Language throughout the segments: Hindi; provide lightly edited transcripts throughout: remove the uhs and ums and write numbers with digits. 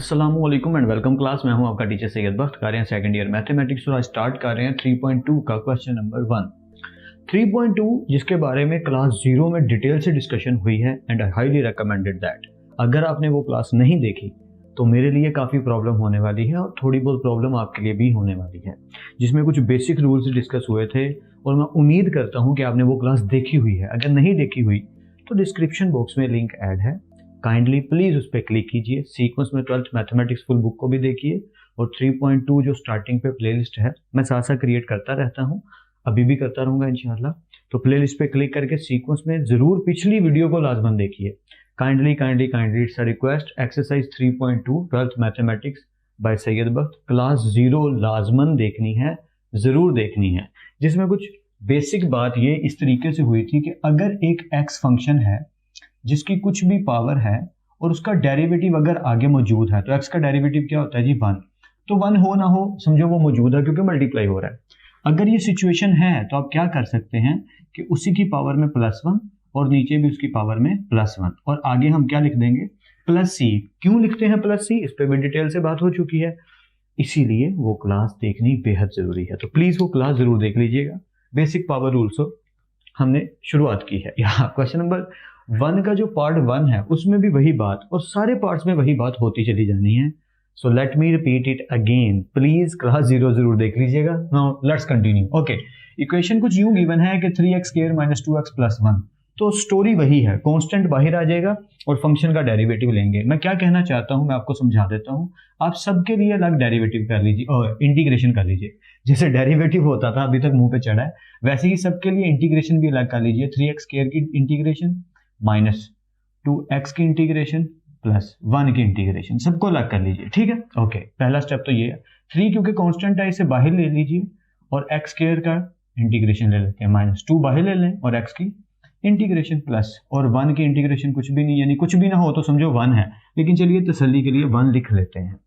अस्सलामुअलैकुम एंड वेलकम क्लास। मैं हूं आपका टीचर सैयद बख्त। कर रहे हैं सेकंड ईयर मैथमेटिक्स और आज स्टार्ट कर रहे हैं 3.2 का क्वेश्चन नंबर 1। 3.2 जिसके बारे में क्लास 0 में डिटेल से डिस्कशन हुई है and I highly recommended that. अगर आपने वो क्लास नहीं देखी तो मेरे लिए काफ़ी प्रॉब्लम होने वाली है और थोड़ी बहुत प्रॉब्लम आपके लिए भी होने वाली है, जिसमें कुछ बेसिक रूल्स डिस्कस हुए थे और मैं उम्मीद करता हूँ कि आपने वो क्लास देखी हुई है। अगर नहीं देखी हुई तो डिस्क्रिप्शन बॉक्स में लिंक ऐड है, काइंडली प्लीज़ उस पर क्लिक कीजिए। सीक्वेंस में 12th मैथमेटिक्स फुल बुक को भी देखिए और 3.2 जो स्टार्टिंग पे प्लेलिस्ट है मैं साथ साथ क्रिएट करता रहता हूँ, अभी भी करता रहूँगा इंशाल्लाह। तो प्लेलिस्ट पे क्लिक करके सीक्वेंस में ज़रूर पिछली वीडियो को लाजमन देखिए। Kindly it's a request. Exercise 3.2 12th mathematics bye Syed Bakht class 0 लाजमन देखनी है, ज़रूर देखनी है, जिसमें कुछ बेसिक बात ये इस तरीके से हुई थी कि अगर एक एक्स फंक्शन है जिसकी कुछ भी पावर है और उसका डेरिवेटिव अगर आगे मौजूद है तो एक्स का डेरिवेटिव क्या होता है जी 1। तो 1 हो ना हो समझो वो मौजूद है क्योंकि मल्टीप्लाई हो रहा है। अगर ये सिचुएशन है तो आप क्या कर सकते हैं कि उसी की पावर में +1 और नीचे भी उसकी पावर में +1 और आगे हम क्या लिख देंगे +c। क्यों लिखते हैं +c, इस पर भी डिटेल से बात हो चुकी है, इसीलिए वो क्लास देखनी बेहद जरूरी है। तो प्लीज वो क्लास जरूर देख लीजिएगा। बेसिक पावर रूल्स हमने शुरुआत की है। यहाँ क्वेश्चन नंबर 1 का जो पार्ट 1 है उसमें भी वही बात और सारे पार्ट्स में वही बात होती चली जानी है। So let me repeat it again, please class 0 जरूर देख लीजिएगा। Now let's continue. Okay, equation कुछ यूं गिवन है कि 3x² - 2x + 1। तो स्टोरी वही है, कांस्टेंट बाहर आ जाएगा और फंक्शन का डेरिवेटिव लेंगे। मैं क्या कहना चाहता हूं मैं आपको समझा देता हूं। आप सबके लिए अलग डेरिवेटिव कर लीजिए और इंटीग्रेशन कर लीजिए। जैसे डेरिवेटिव होता था अभी तक मुंह पे चढ़ा है, वैसे ही सबके लिए इंटीग्रेशन भी अलग कर लीजिए। 3x² की इंटीग्रेशन -2x की इंटीग्रेशन +1 की इंटीग्रेशन, सबको अलग कर लीजिए, ठीक है। ओके, पहला स्टेप तो ये है। 3 क्योंकि कांस्टेंट है इसे बाहर ले लीजिए और x² का इंटीग्रेशन ले लेते हैं, -2 बाहर ले लें और x की इंटीग्रेशन प्लस और 1 की इंटीग्रेशन कुछ भी नहीं, यानी कुछ भी ना हो तो समझो 1 है, लेकिन चलिए तसल्ली के लिए 1 लिख लेते हैं।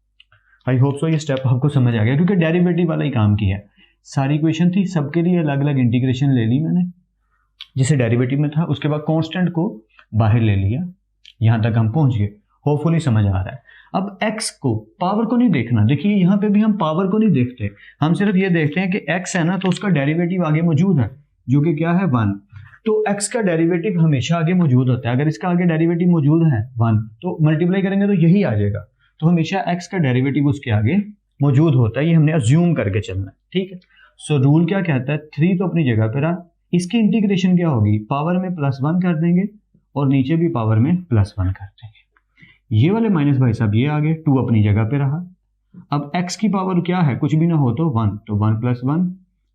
आई होप सो ये स्टेप आपको समझ आ गया क्योंकि डेरिवेटिव वाला ही काम किया है। सारी इक्वेशन थी, सबके लिए अलग अलग इंटीग्रेशन ले ली मैंने जिसे डेरिवेटिव में था, उसके बाद कांस्टेंट को बाहर ले लिया। यहां तक हम पहुंच गए, होपफुली समझ आ रहा है। अब x को, पावर को नहीं देखना। देखिए यहां पे भी हम पावर को नहीं देखते, हम सिर्फ ये देखते हैं कि x है ना तो उसका डेरिवेटिव आगे मौजूद है जो कि क्या है 1। तो x का डेरिवेटिव हमेशा आगे मौजूद होता है। अगर इसका आगे डेरिवेटिव मौजूद है 1 तो मल्टीप्लाई करेंगे तो यही आ जाएगा। तो हमेशा x का डेरिवेटिव उसके आगे मौजूद होता है, ये हमने अज्यूम करके चलना है, ठीक है। सो रूल क्या कहता है, 3 तो अपनी जगह पर रहा, इसकी इंटीग्रेशन क्या होगी, पावर में +1 कर देंगे और नीचे भी पावर में +1 कर देंगे। ये वाले माइनस भाई साहब ये आ गए, 2 अपनी जगह पे रहा। अब x की पावर क्या है, कुछ भी ना हो तो 1, तो 1 + 1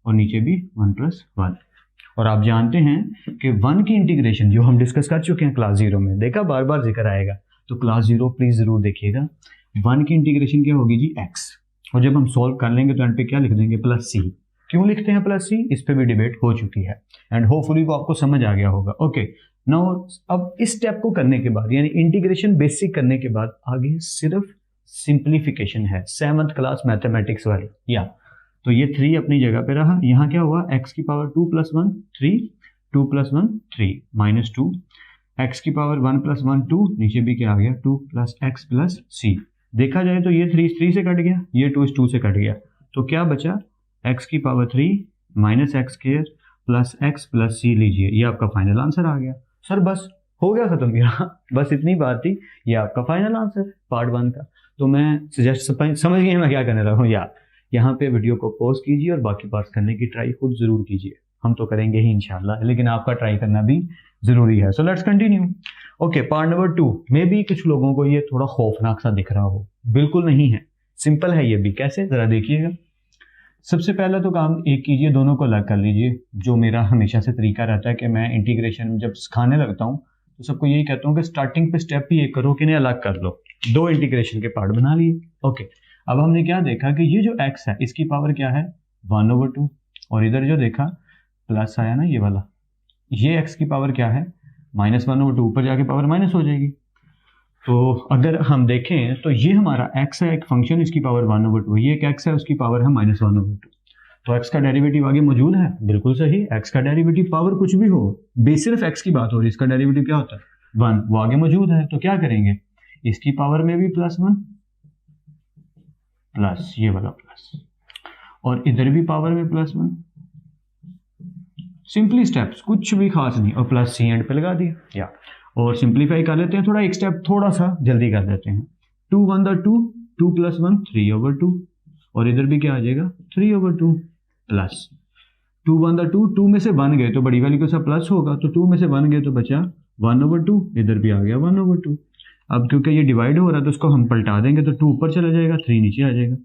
और नीचे भी 1 + 1। और आप जानते हैं कि 1 की इंटीग्रेशन जो हम डिस्कस कर चुके हैं क्लास 0 में, देखा बार बार जिक्र आएगा, तो क्लास 0 प्लीज जरूर देखिएगा। 1 की इंटीग्रेशन क्या होगी जी x, और जब हम सॉल्व कर लेंगे तो एंड पे क्या लिख देंगे +c। क्यों लिखते हैं +c, इस पे भी डिबेट हो चुकी है एंड होपफुली वो आपको समझ आ गया होगा। ओके, नाउ अब इस स्टेप को करने के बाद यानी इंटीग्रेशन बेसिक करने के बाद आगे सिर्फ सिंप्लीफिकेशन है, 7th क्लास मैथमेटिक्स वाली। या तो ये 3 अपनी जगह पे रहा, यहाँ क्या हुआ x की पावर 2 + 1 3, 2 + 1 3 -2, x की पावर 1 + 1 2, नीचे भी क्या आ गया 2 + x + c। देखा जाए तो ये 3 से कट गया, ये 2 इस 2 से कट गया, तो क्या बचा x की पावर 3 -x² + x + c लीजिए। ये आपका फाइनल आंसर आ गया। सर बस हो गया खत्म यहाँ, बस इतनी बात थी, ये आपका फाइनल आंसर पार्ट 1 का। तो मैं सजेस्ट समझ गए मैं क्या करने रहा हूँ। यार यहाँ पे वीडियो को पॉज कीजिए और बाकी पार्ट्स करने की ट्राई खुद जरूर कीजिए, हम तो करेंगे ही इंशाल्लाह, लेकिन आपका ट्राई करना भी जरूरी है। सो let's continue. Okay, part number 2 में भी कुछ लोगों को ये थोड़ा खौफनाक सा दिख रहा हो, बिल्कुल नहीं है, सिंपल है ये भी। कैसे, जरा देखिएगा। सबसे पहला तो काम एक कीजिए, दोनों को अलग कर लीजिए। जो मेरा हमेशा से तरीका रहता है कि मैं इंटीग्रेशन जब सिखाने लगता हूँ तो सबको यही कहता हूँ कि स्टार्टिंग पे स्टेप ही एक करो कि इन्हें अलग कर लो। 2 इंटीग्रेशन के पार्ट बना लिए। ओके, अब हमने क्या देखा कि ये जो x है इसकी पावर क्या है 1/2 और इधर जो देखा प्लस आया ना ये वाला, ये x की पावर क्या है -1/2, ऊपर जाके पावर माइनस हो जाएगी। तो अगर हम देखें तो ये हमारा x है एक फंक्शन, इसकी पावर 1/2, ये एक x है उसकी पावर है -1/2। तो x का डेरिवेटिव आगे मौजूद है, बिल्कुल सही। x का डेरिवेटिव पावर कुछ भी हो, सिर्फ x की बात हो रही है, इसका डेरिवेटिव क्या होता है 1, वो आगे मौजूद है। तो क्या करेंगे, इसकी पावर में भी +1 प्लस ये वाला प्लस, और इधर भी पावर में +1। सिंपली स्टेप्स, कुछ भी खास नहीं, और प्लस सी एंड पे लगा दिया या। और सिंप्लीफाई कर लेते हैं थोड़ा, एक स्टेप थोड़ा सा जल्दी कर देते हैं। 2 1 2, 2 + 1 3/2, और इधर भी क्या आ जाएगा 3/2 प्लस 2 1 2, 2 में से 1 गए तो बड़ी वाली को सब प्लस होगा, तो 2 में से 1 गए तो बचा 1/2, इधर भी आ गया 1/2। अब क्योंकि ये डिवाइड हो रहा है तो उसको हम पलटा देंगे, तो 2 ऊपर चला जाएगा 3 नीचे आ जाएगा।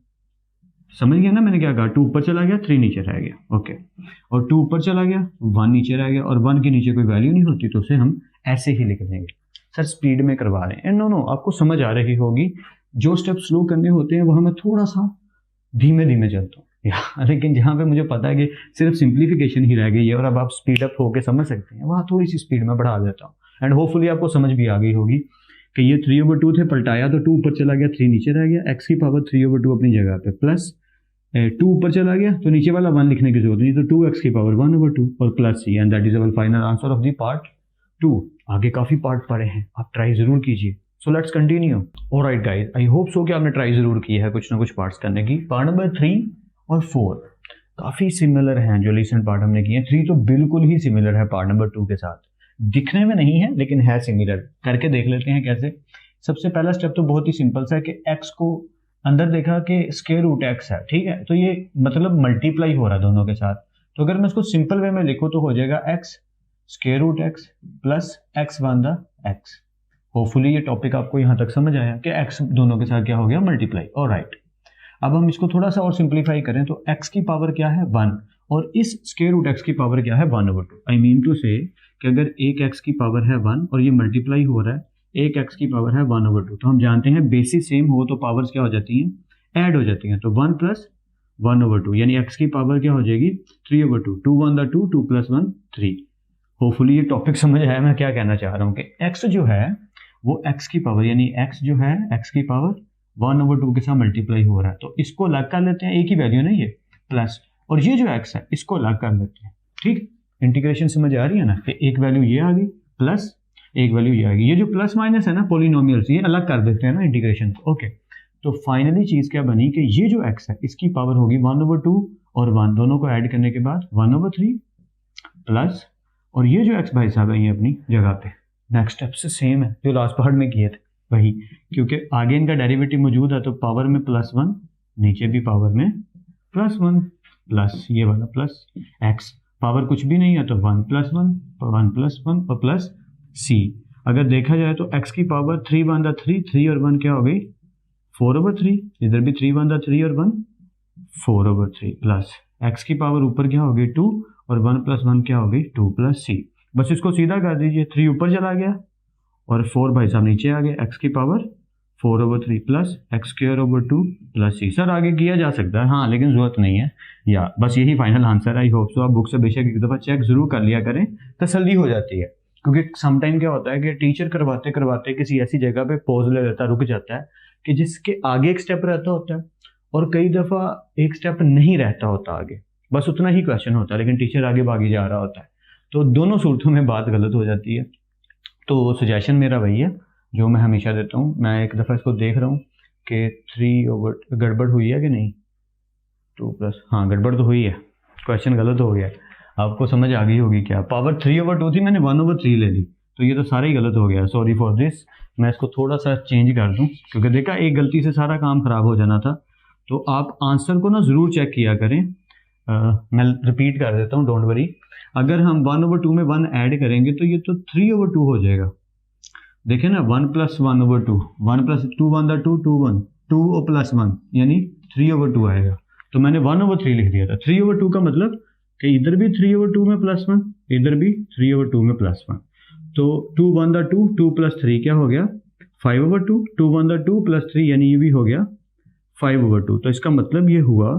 समझ गया ना मैंने क्या कहा, 2 ऊपर चला गया 3 नीचे रह गया, ओके। और 2 ऊपर चला गया 1 नीचे रह गया, और 1 के नीचे कोई वैल्यू नहीं होती तो उसे हम ऐसे ही लिख देंगे। सर स्पीड में करवा रहे हैं, नो आपको समझ आ रही होगी। जो स्टेप स्लो करने होते हैं वहाँ मैं थोड़ा सा धीमे धीमे चलता हूँ लेकिन जहाँ पे मुझे पता है कि सिर्फ सिंप्लीफिकेशन ही रह गई है और अब आप स्पीड अप होकर समझ सकते हैं, वहाँ थोड़ी सी स्पीड में बढ़ा देता हूँ। एंड होपफुली आपको समझ भी आ गई होगी कि ये 3/2 थे, पलटाया तो 2 ऊपर चला गया 3 नीचे रह गया, x की पावर 3/2 अपनी जगह पे, प्लस 2 ऊपर चला गया तो नीचे वाला 1 लिखने की जरूरत नहीं, तो 2x की पावर 1/2 और plus c, and that is our final answer of the part 2। आगे काफी पार्ट पड़े हैं, आप ट्राई जरूर कीजिए। सो let's continue. Alright guys, I hope so कि आपने ट्राई जरूर की है कुछ ना कुछ पार्ट्स करने की। पार्ट नंबर 3 और 4 काफी सिमिलर हैं जो रिसेंट पार्ट हमने किए हैं। 3 तो बिल्कुल ही सिमिलर है पार्ट नंबर 2 के साथ, दिखने में नहीं है लेकिन है सिमिलर। करके देख लेते हैं कैसे। सबसे पहला स्टेप तो बहुत ही सिंपल सा है कि x को अंदर देखा कि स्क्वायर रूट x है, ठीक है, तो ये मतलब मल्टीप्लाई हो रहा है दोनों के साथ। तो अगर मैं इसको सिंपल वे में लिखूं तो हो जाएगा x square root x plus x one the x। Hopefully ये टॉपिक आपको यहाँ तक समझ आया कि x दोनों के साथ क्या हो गया मल्टीप्लाई। ऑलराइट, अब हम इसको थोड़ा सा और सिंप्लीफाई करें तो x की पावर क्या है 1, और इस स्क्वायर रूट x की पावर क्या है 1/2। आई मीन टू से कि अगर एक x की पावर है 1 और ये मल्टीप्लाई हो रहा है, एक x की पावर है 1/2, तो हम जानते हैं बेसिस सेम हो तो पावर्स क्या हो जाती हैं ऐड हो जाती हैं, तो 1 + 1/2 यानी x की पावर क्या हो जाएगी 3/2। 2 1 2, 2 + 1 3। होपफुली ये टॉपिक समझ आया मैं क्या कहना चाह रहा हूँ कि x जो है वो x की पावर यानी x जो है x की पावर 1/2 के साथ मल्टीप्लाई हो रहा है, तो इसको अलग कर लेते हैं, एक ही वैल्यू नहीं है प्लस, और ये जो x है इसको अलग कर लेते हैं। ठीक, इंटीग्रेशन समझ आ रही है ना, कि एक वैल्यू ये आ गई प्लस एक वैल्यू ये आ गई। ये जो प्लस माइनस है ना पॉलिनोमियल्स, ये अलग कर देते हैं ना इंटीग्रेशन, ओके। तो फाइनली चीज क्या बनी कि ये जो x है इसकी पावर होगी 1/2 और 1 दोनों को ऐड करने के बाद 1/3 प्लस, और ये जो x भाई साहब है ये अपनी जगह पे। नेक्स्ट स्टेप से सेम है जो लास्ट पार्ट में किए थे वही, क्योंकि आगे इनका डेरिवेटिव मौजूद है तो पावर में +1, नीचे भी पावर में +1 प्लस ये वाला प्लस x, पावर कुछ भी नहीं है तो 1 + 1, 1 + 1 और प्लस c। अगर देखा जाए तो x की पावर 3 1 3, 3 और 1 क्या हो गई 4/3, इधर भी 3 1 3 और 1 4/3 प्लस x की पावर ऊपर क्या हो गई 2 और 1 + 1 क्या हो गई 2 + c। बस इसको सीधा कर दीजिए, 3 ऊपर चला गया और 4 भाई साहब नीचे आ गए, x की power 4/3 plus x² plus c। Sir आगे किया जा सकता है हाँ, लेकिन जरूरत नहीं है, या बस यही फाइनल आंसर है। आई होप सो आप बुक से बेशक एक दफ़ा चेक जरूर कर लिया करें, तसल्ली हो जाती है। क्योंकि समटाइम क्या होता है कि टीचर करवाते करवाते किसी ऐसी जगह पे पॉज ले लेता, रुक जाता है कि जिसके आगे एक स्टेप रहता होता है और कई दफ़ा एक स्टेप नहीं रहता होता आगे, बस उतना ही क्वेश्चन होता है लेकिन टीचर आगे भागी जा रहा होता है, तो दोनों सूरतों में बात गलत हो जाती है। तो सजेशन मेरा वही है जो मैं हमेशा देता हूँ। मैं एक दफ़ा इसको देख रहा हूँ कि 3 गड़बड़ हुई है कि नहीं, 2 + हाँ गड़बड़ तो हुई है, क्वेश्चन गलत हो गया। आपको समझ आ गई होगी क्या, पावर 3/2 थी, मैंने 1/3 ले ली, तो ये तो सारा ही गलत हो गया। सॉरी फॉर दिस, मैं इसको थोड़ा सा चेंज कर दूं क्योंकि देखा एक गलती से सारा काम खराब हो जाना था। तो आप आंसर को ना ज़रूर चेक किया करें। मैं रिपीट कर देता हूँ, डोंट वरी। अगर हम 1/2 में 1 ऐड करेंगे तो ये तो 3/2 हो जाएगा। देखें ना, 1 + 1/2, 1 + 2 1 2 2 1 2 और प्लस 1 यानी 3/2 आएगा। तो मैंने 1/3 लिख दिया था। 3/2 का मतलब कि इधर भी 3/2 में +1, इधर भी 3/2 में +1, तो 2 1 2 2 + 3 क्या हो गया 5/2, 2 1 2 + 3 यानी ये भी हो गया 5/2। तो इसका मतलब ये हुआ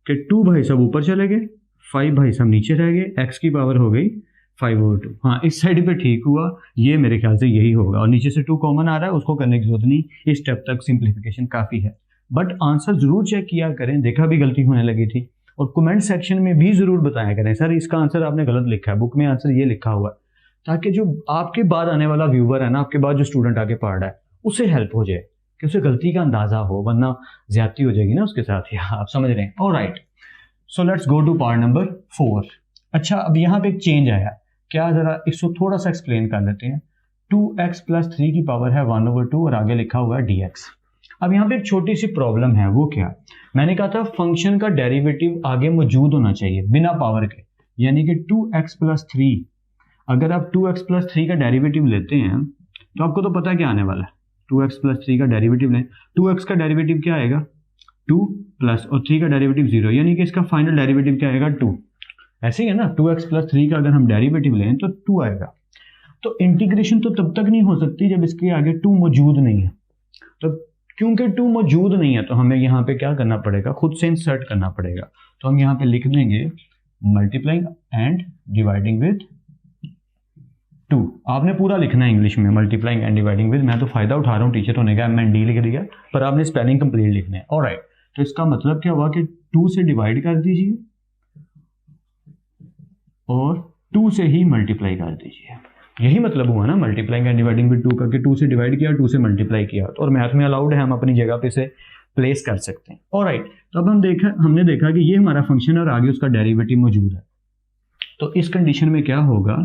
कि 2 भाई साहब ऊपर चले गए, 5 भाई साहब नीचे रह गए, x की पावर हो गई 5/2। हाँ, इस साइड पे ठीक हुआ, ये मेरे ख्याल से यही होगा। और नीचे से 2 कॉमन आ रहा है, उसको करने की जरूरत नहीं, इस स्टेप तक सिंप्लीफिकेशन काफ़ी है। बट आंसर जरूर चेक किया करें, देखा भी गलती होने लगी थी, और कमेंट सेक्शन में भी जरूर बताया करें सर इसका आंसर आपने गलत लिखा है, बुक में आंसर ये लिखा हुआ है, ताकि जो आपके बाद आने वाला व्यूवर है ना, आपके बाद जो स्टूडेंट आगे पढ़ रहा है, उसे हेल्प हो जाए कि उसे गलती का अंदाजा हो, वरना ज्यादती हो जाएगी ना उसके साथ। या आप समझ रहे हैं। Alright, so let's go to part number 4। अच्छा, अब यहाँ पे एक चेंज आया, क्या जरा इसको थोड़ा सा एक्सप्लेन कर लेते हैं। 2x प्लस 3 की पावर है 1/2 और आगे लिखा हुआ है dx। अब यहाँ पे एक छोटी सी प्रॉब्लम है, वो क्या, मैंने कहा था फंक्शन का डेरिवेटिव आगे मौजूद होना चाहिए बिना पावर के, यानी कि 2x प्लस 3, अगर आप 2x प्लस 3 का डेरिवेटिव लेते हैं तो आपको तो पता है क्या आने वाला है। 2x प्लस 3 का डेरिवेटिव लें, 2x का डेरिवेटिव क्या आएगा 2 प्लस और 3 का डेरिवेटिव 0, यानी कि इसका फाइनल डेरिवेटिव क्या आएगा 2। ऐसे ही है ना, 2x प्लस 3 का अगर हम डेरिवेटिव लें तो 2 आएगा। तो इंटीग्रेशन तो तब तक नहीं हो सकती जब इसके आगे 2 मौजूद नहीं है। तो क्योंकि 2 मौजूद नहीं है तो हमें यहाँ पे क्या करना पड़ेगा, खुद से इंसर्ट करना पड़ेगा। तो हम यहाँ पे लिख देंगे मल्टीप्लाइंग एंड डिवाइडिंग विद 2। आपने पूरा लिखना है इंग्लिश में, मल्टीप्लाइंग एंड डिवाइडिंग विद। मैं तो फायदा उठा रहा हूँ टीचर होने का, MND लिख दिया, पर आपने स्पेलिंग कंप्लीट लिखना है। ऑलराइट, तो इसका मतलब क्या हुआ कि 2 से डिवाइड कर दीजिए और 2 से ही मल्टीप्लाई कर दीजिए। यही मतलब हुआ ना मल्टीप्लाइंग एंड डिवाइडिंग विद 2 करके, 2 से डिवाइड किया, 2 से मल्टीप्लाई किया। और मैथ में अलाउड है, हम अपनी जगह पे से प्लेस कर सकते हैं। ऑलराइट, तो अब हमने देखा कि ये हमारा फंक्शन है और आगे उसका डेरिवेटिव मौजूद है। तो इस कंडीशन में क्या होगा,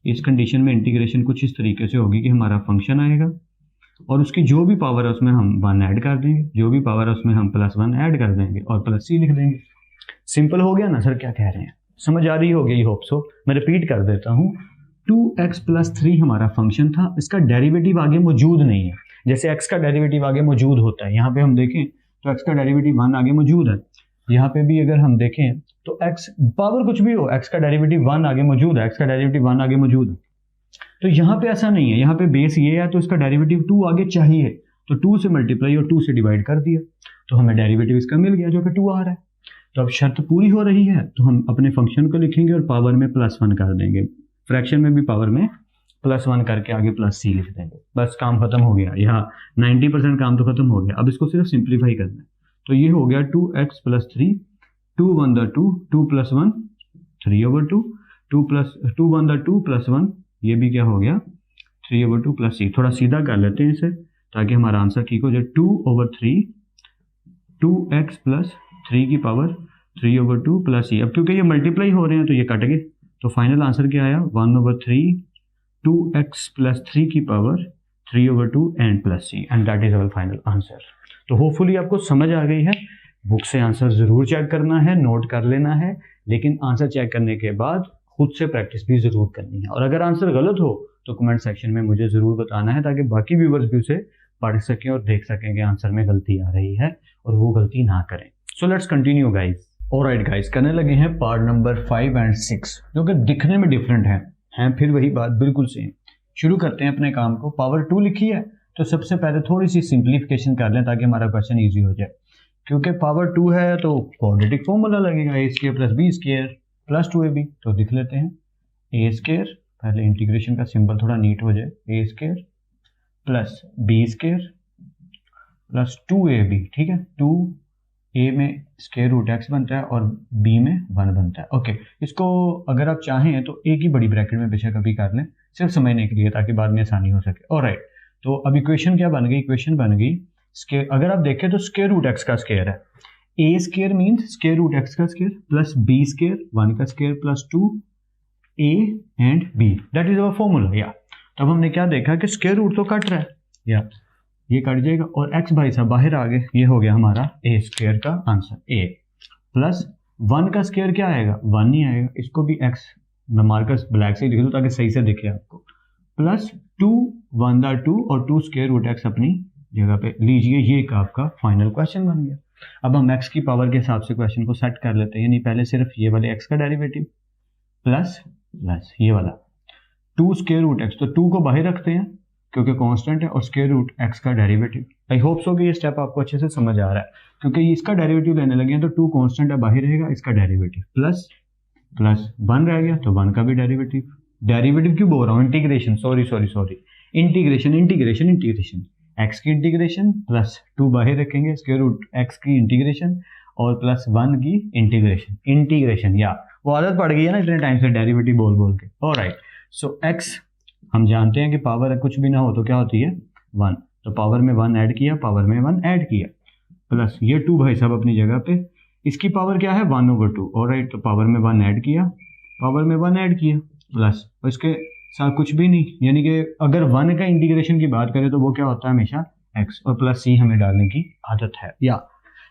इस कंडीशन में इंटीग्रेशन कुछ इस तरीके से होगी कि हमारा फंक्शन आएगा और उसकी जो भी पावर है उसमें हम 1 ऐड कर देंगे, जो भी पावर है उसमें हम +1 ऐड कर देंगे और +c लिख देंगे। सिंपल हो गया ना सर, क्या कह रहे हैं, समझ आ रही होगी, होप सो। मैं रिपीट कर देता हूँ, 2x प्लस 3 हमारा फंक्शन था, इसका डेरिवेटिव आगे मौजूद नहीं है। जैसे x का डेरिवेटिव आगे मौजूद होता है, यहाँ पे हम देखें तो x का डेरिवेटिव 1 आगे मौजूद है। यहाँ पे भी अगर हम देखें तो x पावर कुछ भी हो, x का डेरिवेटिव 1 आगे मौजूद है, x का डेरिवेटिव 1 आगे मौजूद है। तो यहाँ पे ऐसा नहीं है, यहाँ पे बेस ये है तो इसका डेरिवेटिव 2 आगे चाहिए, तो 2 से मल्टीप्लाई और 2 से डिवाइड कर दिया तो हमें डेरिवेटिव इसका मिल गया जो कि 2 आ रहा है। तो अब शर्त पूरी हो रही है तो हम अपने फंक्शन को लिखेंगे और पावर में +1 कर देंगे, फ्रैक्शन में भी पावर में +1 करके आगे +c लिख देंगे। बस काम खत्म हो गया, यहाँ 90% काम तो खत्म हो गया। अब इसको सिर्फ सिंप्लीफाई करना है। तो ये हो गया 2x प्लस 3, 2 1 2, 2 + 1 3/2, 2 1 2 + 1, ये भी क्या हो गया 3/2 + c। थोड़ा सीधा कर लेते हैं इसे ताकि हमारा आंसर ठीक हो जाए। 2/3 2x प्लस 3 की पावर 3/2 + c। अब क्योंकि ये मल्टीप्लाई हो रहे हैं तो ये कट गए, तो फाइनल आंसर क्या आया 1/3 2x प्लस 3 की power 3/2 and +c, and that is our final answer. तो होपफुली आपको समझ आ गई है। बुक से आंसर जरूर चेक करना है, नोट कर लेना है, लेकिन आंसर चेक करने के बाद खुद से प्रैक्टिस भी जरूर करनी है। और अगर आंसर गलत हो तो कमेंट सेक्शन में मुझे जरूर बताना है ताकि बाकी व्यूवर्स भी उसे पढ़ सकें और देख सकें कि आंसर में गलती आ रही है और वो गलती ना करें। सो let's continue guys. Alright guys, करने लगे हैं पार्ट नंबर 5 और 6, जो कि दिखने में डिफरेंट हैं फिर वही बात बिल्कुल सेम। शुरू करते हैं अपने काम को। पावर 2 लिखी है तो सबसे पहले थोड़ी सी सिंप्लीफिकेशन कर लें ताकि हमारा क्वेश्चन ईजी हो जाए। क्योंकि पावर 2 है तो क्वाड्रेटिक फॉर्मूला लगेगा, a² + b² + 2ab। तो लिख लेते हैं a², पहले इंटीग्रेशन का सिंबल थोड़ा नीट हो जाए, a² + b² + 2ab। ठीक है, 2a में √x बनता है और b में 1 बनता है। ओके, इसको अगर आप चाहें तो एक ही बड़ी ब्रैकेट में बेशक अभी कर लें, सिर्फ समझने के लिए ताकि बाद में आसानी हो सके। ऑलराइट, तो अब इक्वेशन क्या बन गई, इक्वेशन बन गई स्क्वायर। अगर आप देखें तो √x का स्क्वायर है, a² मीन्स √x का स्क्वायर प्लस b² 1 का square plus 2a and b, that is our formula. या तब हमने क्या देखा कि स्क्वायर रूट तो कट रहा है, या ये कट जाएगा और x भाई साहब बाहर आ गए, ये हो गया हमारा a² का आंसर। a प्लस 1 का स्क्वायर क्या आएगा 1 नहीं आएगा, इसको भी x मैं मार्कर ब्लैक से लिख दूँ ताकि सही से दिखे आपको, प्लस 2 1 2 और 2 √x अपनी जगह पे लीजिए। ये एक आपका फाइनल क्वेश्चन बन गया। अब हम x की पावर के हिसाब से क्वेश्चन को सेट कर लेते हैं, यानी पहले सिर्फ ये वाले x का डेरिवेटिव प्लस ये वाला 2 √x, तो 2 को बाहर रखते हैं क्योंकि कांस्टेंट है, और √x का डेरिवेटिव। आई होप सो कि ये स्टेप आपको अच्छे से समझ आ रहा है, क्योंकि इसका डेरिवेटिव लेने लगे हैं तो 2 कांस्टेंट है बाहर रहेगा, इसका डेरिवेटिव प्लस 1 रह गया तो 1 का भी डेरिवेटिव क्यों बोल रहा हूँ, इंटीग्रेशन, सॉरी इंटीग्रेशन x की इंटीग्रेशन प्लस 2 बाहर रखेंगे √x की इंटीग्रेशन और प्लस 1 की इंटीग्रेशन। या वो आदत पड़ गई है ना इतने टाइम से डेरिवेटिव बोल के। ऑलराइट, सो x हम जानते हैं कि पावर कुछ भी ना हो तो क्या होती है 1, तो पावर में 1 ऐड किया, पावर में 1 ऐड किया, प्लस ये 2 भाई साहब अपनी जगह पे, इसकी पावर क्या है 1/2, ऑलराइट, तो पावर में 1 ऐड किया, पावर में 1 ऐड किया, प्लस और इसके साथ कुछ भी नहीं, यानी कि अगर 1 का इंटीग्रेशन की बात करें तो वो क्या होता है हमेशा x, और प्लस c हमें डालने की आदत है। या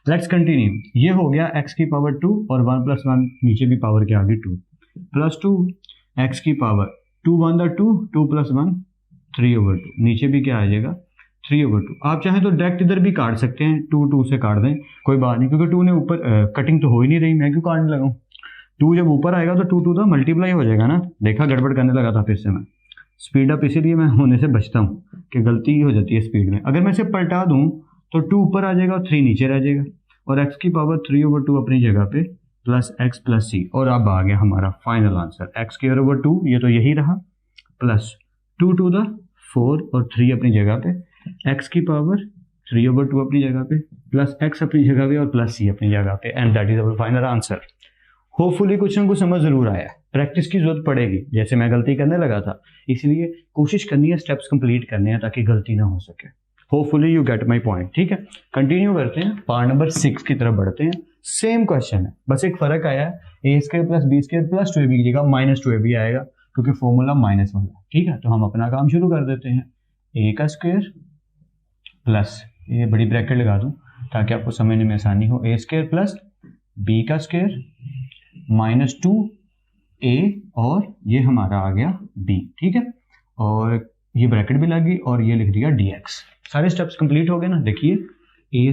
लेट्स कंटिन्यू, ये हो गया x की पावर 2 और 1 + 1 नीचे भी पावर के आगे 2 प्लस 2 x की पावर 2 1 2 2 + 1 3/2, नीचे भी क्या आ जाएगा 3/2। आप चाहें तो डायरेक्ट इधर भी काट सकते हैं, 2 2 से काट दें, कोई बात नहीं, क्योंकि 2 ने ऊपर कटिंग तो हो ही नहीं रही, मैं क्यों काटने लगा हूँ। 2 जब ऊपर आएगा तो 2 2 तो मल्टीप्लाई हो जाएगा ना, देखा गड़बड़ करने लगा था फिर से मैं, स्पीड अप इसीलिए मैं होने से बचता हूँ कि गलती ही हो जाती है स्पीड में। अगर मैं इसे पलटा दूँ तो 2 ऊपर आ जाएगा और 3 नीचे रह जाएगा, और x की पावर 3/2 अपनी जगह पे प्लस x प्लस c, और अब आ गया हमारा फाइनल आंसर x²/2, ये तो यही रहा, प्लस 2 2 द 4 और 3 अपनी जगह पे, x की पावर 3/2 अपनी जगह पे, प्लस x अपनी जगह पे और प्लस c अपनी जगह पे, and that is our final answer. Hopefully कुछ ना कुछ समझ जरूर आया, प्रैक्टिस की जरूरत पड़ेगी, जैसे मैं गलती करने लगा था, इसलिए कोशिश करनी है स्टेप्स कंप्लीट करने हैं ताकि गलती ना हो सके। Hopefully you gate my point, ठीक है। कंटिन्यू करते हैं, पार्ट नंबर 6 की तरफ बढ़ते हैं। सेम क्वेश्चन है, बस एक फर्क आया है, a² + b² + 2ab की जगह -2ab आएगा, क्योंकि फॉर्मूला माइनस वाला, ठीक है। तो हम अपना काम शुरू कर देते हैं, a² प्लस, ये बड़ी ब्रैकेट लगा दूं ताकि आपको समझने में आसानी हो, a² + b² -2a, और ये हमारा आ गया b, ठीक है, और ये ब्रैकेट भी लगी और ये लिख दिया dx। सारे स्टेप्स कंप्लीट हो गए ना, देखिए a²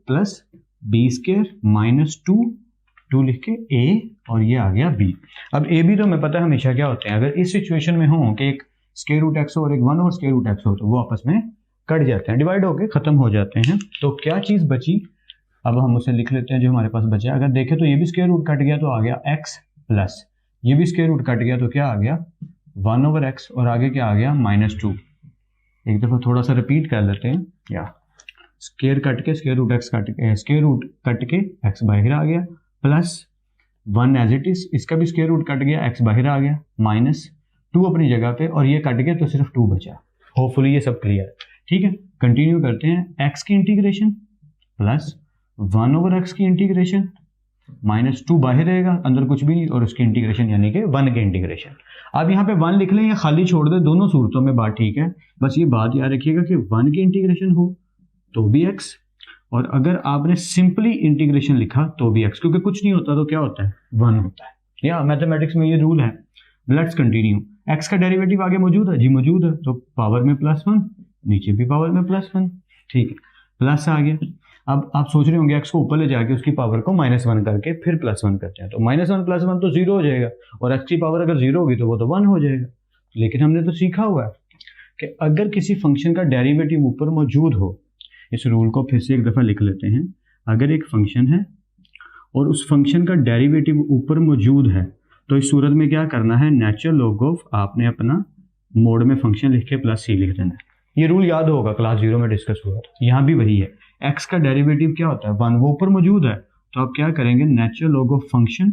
+ b² -2 लिख के a, और ये आ गया b। अब a b तो हमें पता है हमेशा क्या होते हैं, अगर इस सिचुएशन में हो कि एक √x हो और एक 1 और √x हो तो वो आपस में कट जाते हैं, डिवाइड होके खत्म हो जाते हैं। तो क्या चीज बची, अब हम उसे लिख लेते हैं जो हमारे पास बचा। अगर देखें तो ये भी स्क्वायर रूट कट गया तो आ गया x, प्लस ये भी स्क्वायर रूट कट गया तो क्या आ गया 1/x, और आगे क्या आ गया -2। एक दफा थोड़ा सा रिपीट कर लेते हैं, या स्क्वायर कट के स्क्वायर रूट कट के x बाहर आ गया, प्लस 1 एज इट इज, इसका भी स्क्वायर रूट कट गया, x बाहर आ गया, -2 अपनी जगह पे, और ये कट गया तो सिर्फ 2 बचा। होपफुली ये सब क्लियर, ठीक है। कंटिन्यू करते हैं, x की इंटीग्रेशन प्लस 1/x की इंटीग्रेशन, -2 बाहर रहेगा, अंदर कुछ भी नहीं, और उसकी इंटीग्रेशन यानी कि 1 के इंटीग्रेशन। आप यहाँ पे 1 लिख लें या खाली छोड़ दें, दोनों सूरतों में बात ठीक है। बस ये बात याद रखिएगा कि 1 की इंटीग्रेशन हो तो भी x, और अगर आपने सिंपली इंटीग्रेशन लिखा तो भी x, क्योंकि कुछ नहीं होता तो क्या होता है 1 होता है, या मैथमेटिक्स में ये रूल है। लेट्स कंटिन्यू, x का डेरिवेटिव आगे मौजूद है जी, मौजूद है, तो पावर में +1, नीचे भी पावर में +1, ठीक है, प्लस आ गया। अब आप सोच रहे होंगे x को ऊपर ले जाके उसकी पावर को -1 करके फिर +1 करते हैं, तो -1 + 1 तो 0 हो जाएगा, और x की पावर अगर 0 होगी तो वो तो 1 हो जाएगा। लेकिन हमने तो सीखा हुआ है कि अगर किसी फंक्शन का डेरिवेटिव ऊपर मौजूद हो, इस रूल को फिर से एक दफ़ा लिख लेते हैं, अगर एक फंक्शन है और उस फंक्शन का डेरिवेटिव ऊपर मौजूद है तो इस सूरत में क्या करना है, नेचुरल लॉग ऑफ, आपने अपना मोड में फंक्शन लिख के +c लिख देना है। ये रूल याद होगा, क्लास 0 में डिस्कस हुआ था, यहाँ भी वही है। x का डेरिवेटिव क्या होता है 1, वो ऊपर मौजूद है, तो आप क्या करेंगे, नेचुरल लॉग ऑफ फंक्शन,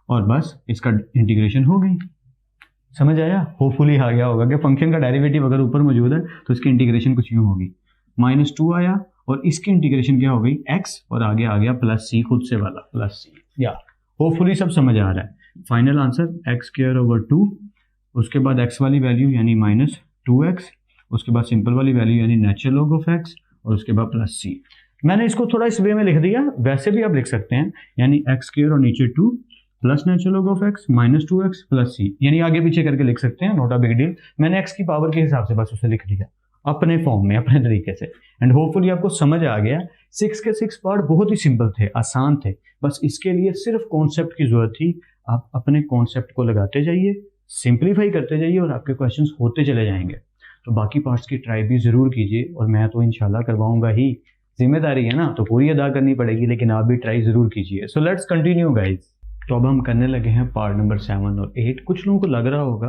और बस इसका इंटीग्रेशन हो गई। समझ आया, होपफुली आ गया होगा कि फंक्शन का डेरिवेटिव अगर ऊपर मौजूद है तो इसकी इंटीग्रेशन कुछ यूँ होगी, -2 आया और इसकी इंटीग्रेशन क्या हो गई x, और आगे आ गया +c, खुद से वाला +c। या होपफुली सब समझ आ रहा है। फाइनल आंसर x²/2, उसके बाद x वाली वैल्यू यानी -2x, उसके बाद सिंपल वाली वैल्यू यानी नेचुरल लॉग ऑफ x, और उसके बाद +c। मैंने इसको थोड़ा इस वे में लिख दिया, वैसे भी आप लिख सकते हैं, यानी x² और नीचे 2 plus natural log of x -2x +c, यानी आगे पीछे करके लिख सकते हैं, नॉट अ बिग डील। मैंने x की पावर के हिसाब से बस उसे लिख दिया अपने फॉर्म में, अपने तरीके से, एंड होपफुली आपको समझ आ गया। 6 के 6 पार्ट बहुत ही सिंपल थे, आसान थे, बस इसके लिए सिर्फ कॉन्सेप्ट की जरूरत थी। आप अपने कॉन्सेप्ट को लगाते जाइए, सिंप्लीफाई करते जाइए, और आपके क्वेश्चंस होते चले जाएंगे। तो बाकी पार्ट्स की ट्राई भी जरूर कीजिए, और मैं तो इंशाल्लाह करवाऊंगा ही, जिम्मेदारी है ना तो पूरी अदा करनी पड़ेगी, लेकिन आप भी ट्राई जरूर कीजिए। सो लेट्स कंटिन्यू गाइज। तो अब हम करने लगे हैं पार्ट नंबर 7 और 8। कुछ लोगों को लग रहा होगा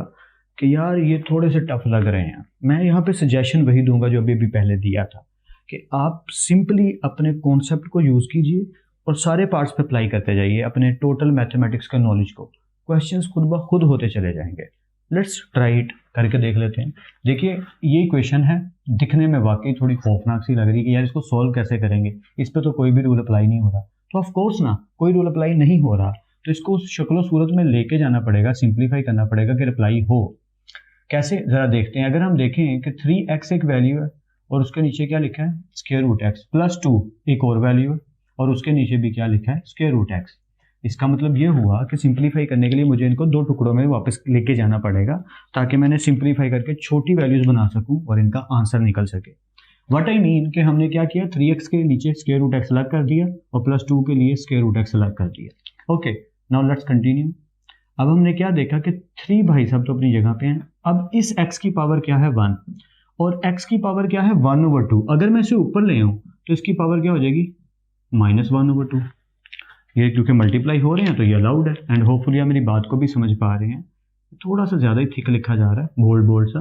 कि यार ये थोड़े से टफ लग रहे हैं, मैं यहाँ पे सजेशन वही दूंगा जो अभी पहले दिया था, कि आप सिंपली अपने कॉन्सेप्ट को यूज़ कीजिए और सारे पार्ट्स पे अप्लाई करते जाइए अपने टोटल मैथमेटिक्स का नॉलेज को। क्वेश्चंस खुद ब खुद होते चले जाएंगे। लेट्स ट्राई इट करके देख लेते हैं। देखिए ये इक्वेशन है, दिखने में वाकई थोड़ी खौफनाक सी लग रही है कि यार इसको सॉल्व कैसे करेंगे, इस पर तो कोई भी रूल अप्लाई नहीं हो रहा। तो ऑफ कोर्स ना कोई रूल अप्लाई नहीं हो रहा, तो इसको शक्लो सूरत में लेके जाना पड़ेगा, सिंप्लीफाई करना पड़ेगा कि अप्लाई हो। कैसे जरा देखते हैं। अगर हम देखें कि 3x एक वैल्यू है और उसके नीचे क्या लिखा है स्क्वायर रूट x, प्लस 2 एक और वैल्यू है और उसके नीचे भी क्या लिखा है स्क्वायर रूट x। इसका मतलब ये हुआ कि सिंप्लीफाई करने के लिए मुझे इनको दो टुकड़ों में वापस लेके जाना पड़ेगा ताकि मैंने सिंप्लीफाई करके छोटी वैल्यूज बना सकूं और इनका आंसर निकल सके। व्हाट आई मीन कि हमने क्या किया, 3x के नीचे स्क्वायर रूट x अलग कर दिया और प्लस 2 के लिए स्क्वायर रूट x अलग कर दिया। Okay, now let's continue. अब हमने क्या देखा कि 3 भाई साहब तो अपनी जगह पे हैं। अब इस x की पावर क्या है 1 और x की पावर क्या है 1/2। अगर मैं इसे ऊपर ले आऊं तो इसकी पावर क्या हो जाएगी -1/2। ये क्योंकि मल्टीप्लाई हो रहे हैं तो ये अलाउड है। एंड होपफुली आप मेरी बात को भी समझ पा रहे हैं। थोड़ा सा ज़्यादा ही थिक लिखा जा रहा है, बोल्ड बोल्ड सा।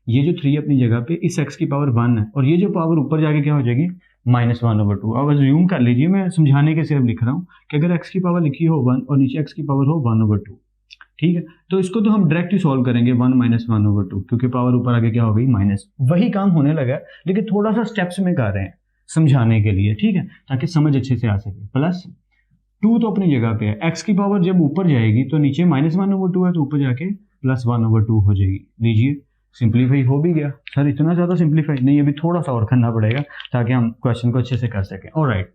ये जो 3 अपनी जगह पे, इस x की पावर 1 है और ये जो पावर ऊपर जाके क्या हो जाएगी -1/2। अब अज्यूम कर लीजिए, मैं समझाने के सिर्फ लिख रहा हूँ कि अगर x की पावर लिखी हो 1 और नीचे x की पावर हो 1/2, ठीक है, तो इसको तो हम डायरेक्ट ही सॉल्व करेंगे 1 - 1/2 क्योंकि पावर ऊपर आगे क्या हो गई माइनस। वही काम होने लगा है लेकिन थोड़ा सा स्टेप्स में कर रहे हैं समझाने के लिए, ठीक है, ताकि समझ अच्छे से आ सके। प्लस 2 तो अपनी जगह पे है, x की पावर जब ऊपर जाएगी तो नीचे -1/2 है तो ऊपर जाके +1/2 हो जाएगी। लीजिए सिंप्लीफाई हो भी गया। सर इतना ज़्यादा सिंप्लीफाई नहीं, अभी थोड़ा सा और करना पड़ेगा ताकि हम क्वेश्चन को अच्छे से कर सकें। ऑलराइट,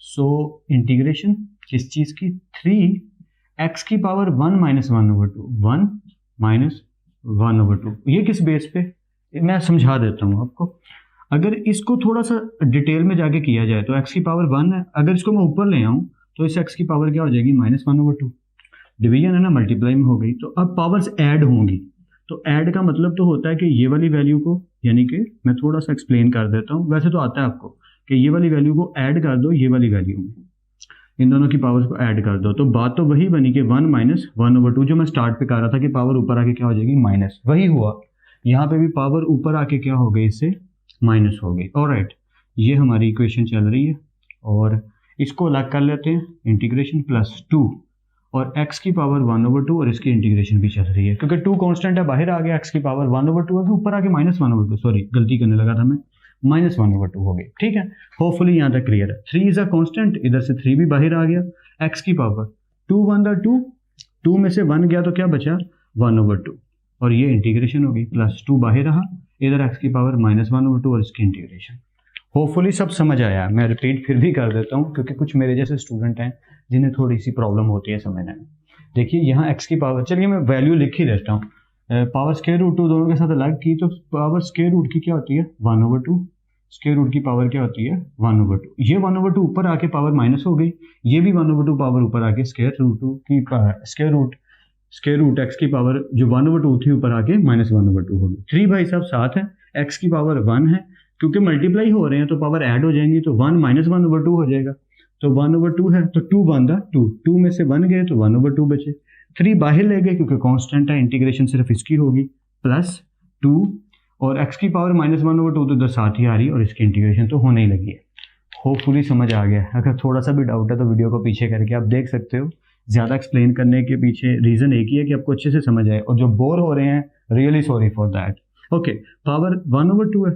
सो इंटीग्रेशन किस चीज़ की, 3x की पावर 1 - 1/2, 1 - 1/2। ये किस बेस पे, मैं समझा देता हूँ आपको। अगर इसको थोड़ा सा डिटेल में जाके किया जाए तो x की पावर 1 है, अगर इसको मैं ऊपर ले आऊँ तो इस x की पावर क्या हो जाएगी -1/2। डिवीजन है ना, मल्टीप्लाई में हो गई। तो अब पावर्स ऐड होंगी, तो ऐड का मतलब तो होता है कि ये वाली वैल्यू को, यानी कि मैं थोड़ा सा एक्सप्लेन कर देता हूँ, वैसे तो आता है आपको कि ये वाली वैल्यू को ऐड कर दो ये वाली वैल्यू में, इन दोनों की पावर्स को ऐड कर दो, तो बात तो वही बनी कि 1 - 1/2 जो मैं स्टार्ट पे कह रहा था कि पावर ऊपर आके क्या हो जाएगी माइनस, वही हुआ। यहाँ पे भी पावर ऊपर आके क्या हो गई, इससे माइनस हो गई। ऑलराइट, ये हमारी इक्वेशन चल रही है और इसको अलग कर लेते हैं, इंटीग्रेशन +2 और x की पावर 1/2 और इसकी इंटीग्रेशन भी चल रही है क्योंकि 2 कांस्टेंट है, बाहर आ गया, x की पावर 1/2 है, ऊपर आके -1/2, सॉरी गलती करने लगा था मैं, -1/2 हो गई। ठीक है, होपफुली यहाँ तक क्लियर है। 3 इज अ कांस्टेंट, इधर से 3 भी बाहर आ गया। x की पावर 2/2, 2 में से 1 गया तो क्या बचा 1/2 और ये इंटीग्रेशन हो गई, +2 बाहर रहा, इधर x की पावर -1/2 और इसकी इंटीग्रेशन। होपफुली सब समझ आया। मैं रिपीट फिर भी कर देता हूँ क्योंकि कुछ मेरे जैसे स्टूडेंट हैं जिन्हें थोड़ी सी प्रॉब्लम होती है समझने में। देखिए यहाँ x की पावर, चलिए मैं वैल्यू लिख ही देता हूँ, पावर स्क्वायर रूट 2 दोनों के साथ अलग की, तो पावर स्क्वायर रूट की क्या होती है 1/2, स्क्वायर रूट की पावर क्या होती है 1/2। ये 1/2 ऊपर आके पावर माइनस हो गई, ये भी 1/2 पावर ऊपर आके स्क्वायर रूट की स्क्वायर रूट x की पावर जो 1/2 थी ऊपर आके -1/2 होगी। 3 भाई साहब साथ है, x की पावर 1 है, क्योंकि मल्टीप्लाई हो रहे हैं तो पावर ऐड हो जाएंगी, तो 1 - 1/2 हो जाएगा, तो 1/2 है तो 2 बन रहा 2, 2 में से 1 गए तो 1/2 बचे, 3 बाहर ले गए क्योंकि कांस्टेंट है, इंटीग्रेशन सिर्फ इसकी होगी, +2 और x की पावर -1/2 तो इधर साथ ही आ रही है और इसकी इंटीग्रेशन तो होने ही लगी है। होपफुली समझ आ गया। अगर थोड़ा सा भी डाउट है तो वीडियो को पीछे करके आप देख सकते हो। ज़्यादा एक्सप्लेन करने के पीछे रीज़न एक ही है कि आपको अच्छे से समझ आए, और जो बोर हो रहे हैं really sorry for that. Okay, power 1/2 है,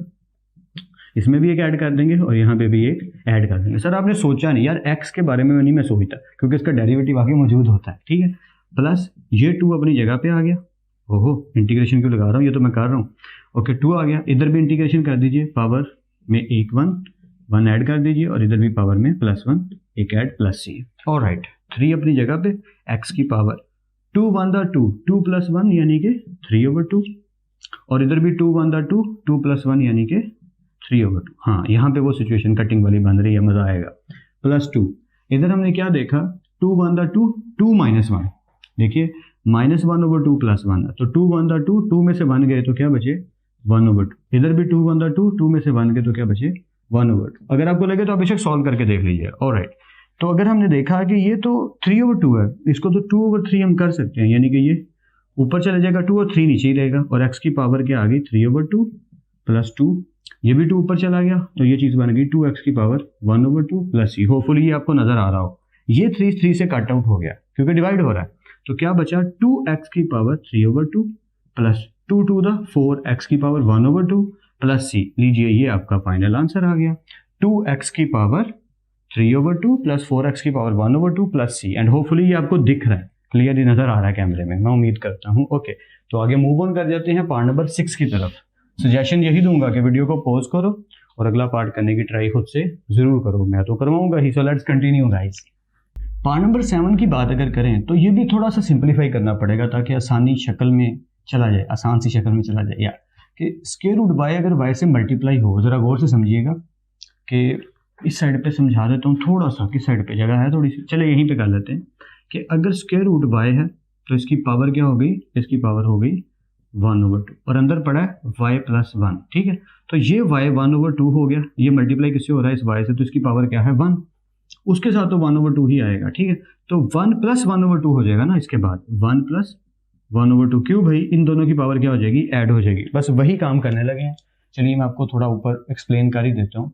इसमें भी एक ऐड कर देंगे और यहाँ पे भी एक ऐड कर देंगे। सर आपने सोचा नहीं यार, x के बारे में नहीं मैं सोचता क्योंकि इसका डेरिवेटिव आगे मौजूद होता है, ठीक है, प्लस ये 2 अपनी जगह पे आ गया। ओहो, इंटीग्रेशन क्यों लगा रहा हूँ, ये तो मैं कर रहा हूँ। ओके, 2 आ गया, इधर भी इंटीग्रेशन कर दीजिए, पावर में एक 1 ऐड कर दीजिए और इधर भी पावर में +1 एक ऐड +c। ऑलराइट, 3 अपनी जगह पे, x की पावर 2/2, 2 + 1 यानी कि 3/2 और इधर भी 2/2, 2 + 1 यानी कि 3/2। हाँ, यहाँ पे वो सिचुएशन कटिंग वाली बन रही है, मजा आएगा। +2, इधर हमने क्या देखा 2/2, 2 - 1, देखिए -1/2 + 1 है, तो 2/2, 2 में से 1 गए तो क्या बचे 1/2, इधर भी 2/2, 2 में से 1 गए तो क्या बचे 1/2। अगर आपको लगे तो आप बेशक सॉल्व करके देख लीजिए। ऑलराइट, तो अगर हमने देखा कि ये तो 3/2 है, इसको तो 2/3 हम कर सकते हैं, यानी कि ये ऊपर चले जाएगा 2 और 3 नीचे ही रहेगा, और x की पावर क्या आ गई 3/2 + 2, ये भी 2 ऊपर चला गया तो ये चीज़ बन गई 2x की पावर 1/2 + c। होपफुली ये आपको नजर आ रहा हो, ये 3 से कट आउट हो गया क्योंकि डिवाइड हो रहा है, तो क्या बचा 2x की power 3/2 plus 2 to the 4x की पावर 1/2 प्लस c। लीजिए ये आपका फाइनल आंसर आ गया, 2x की पावर 3/2 प्लस 4x की power 1/2 plus c। And hopefully ये आपको दिख रहा है, क्लियरली नजर आ रहा है कैमरे में, मैं उम्मीद करता हूँ। ओके, तो आगे मूव ऑन कर जाते हैं पार्ट नंबर 6 की तरफ। सजेशन यही दूंगा कि वीडियो को पॉज करो और अगला पार्ट करने की ट्राई खुद से जरूर करो, मैं तो करवाऊंगा ही। So let's continue guys. Part number 7 की बात अगर करें तो ये भी थोड़ा सा सिंप्लीफाई करना पड़ेगा ताकि आसानी शक्ल में चला जाए, आसान सी शक्ल में चला जाए। या कि स्क्वायर रूट बाय अगर y से मल्टीप्लाई हो, जरा गौर से समझिएगा कि इस साइड पे समझा देता हूँ थोड़ा सा, किस साइड पे जगह है थोड़ी सी, चले यहीं पे कर लेते हैं कि अगर स्क्वायर रूट बाय है तो इसकी पावर क्या हो गई, इसकी पावर हो गई 1/2 और अंदर पड़ा है y + 1, ठीक है। तो ये y 1/2 हो गया, ये मल्टीप्लाई किससे हो रहा है, इस y से, तो इसकी पावर क्या है 1, उसके साथ तो 1/2 ही आएगा, ठीक है। तो 1 + 1/2 हो जाएगा ना, इसके बाद 1 + 1/2, क्यों भाई, इन दोनों की पावर क्या हो जाएगी, ऐड हो जाएगी। बस वही काम करने लगे हैं। चलिए मैं आपको थोड़ा ऊपर एक्सप्लेन कर ही देता हूँ।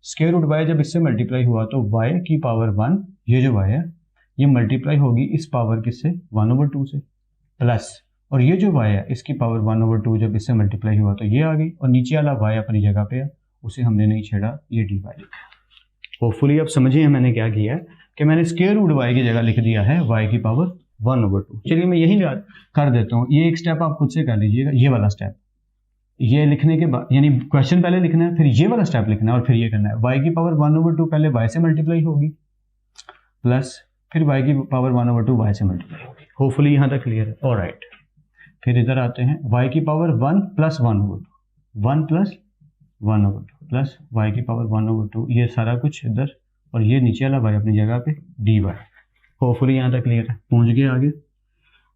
स्क्वायर रूट बाय जब इससे मल्टीप्लाई हुआ तो y की पावर 1, ये जो y है ये मल्टीप्लाई होगी इस पावर किससे 1/2 से, प्लस, और ये जो y है इसकी पावर 1/2 जब इससे मल्टीप्लाई हुआ तो ये आ गई, और नीचे वाला y अपनी जगह पे है, उसे हमने नहीं छेड़ा, ये dy लिखा। होपफुली आप समझिए मैंने क्या किया है कि मैंने स्क्वायर रूट y की जगह लिख दिया है y की पावर 1/2। चलिए मैं यही कर देता हूँ, ये एक स्टेप आप खुद से कर लीजिएगा, ये वाला स्टेप, ये लिखने के बाद यानी क्वेश्चन पहले लिखना है, फिर ये वाला स्टेप लिखना है, और फिर ये करना है। y की पावर 1/2 पहले y से मल्टीप्लाई होगी, प्लस फिर y की पावर 1/2 y से मल्टीप्लाई होगी। होपफुली यहाँ तक क्लियर है। ऑलराइट, फिर इधर आते हैं, y की पावर 1 + 1/2, 1 + 1/2 प्लस y की पावर 1/2, ये सारा कुछ इधर, और ये नीचे वाला y अपनी जगह पे dy। होपफुली यहाँ तक क्लियर है, पहुँच गए आगे।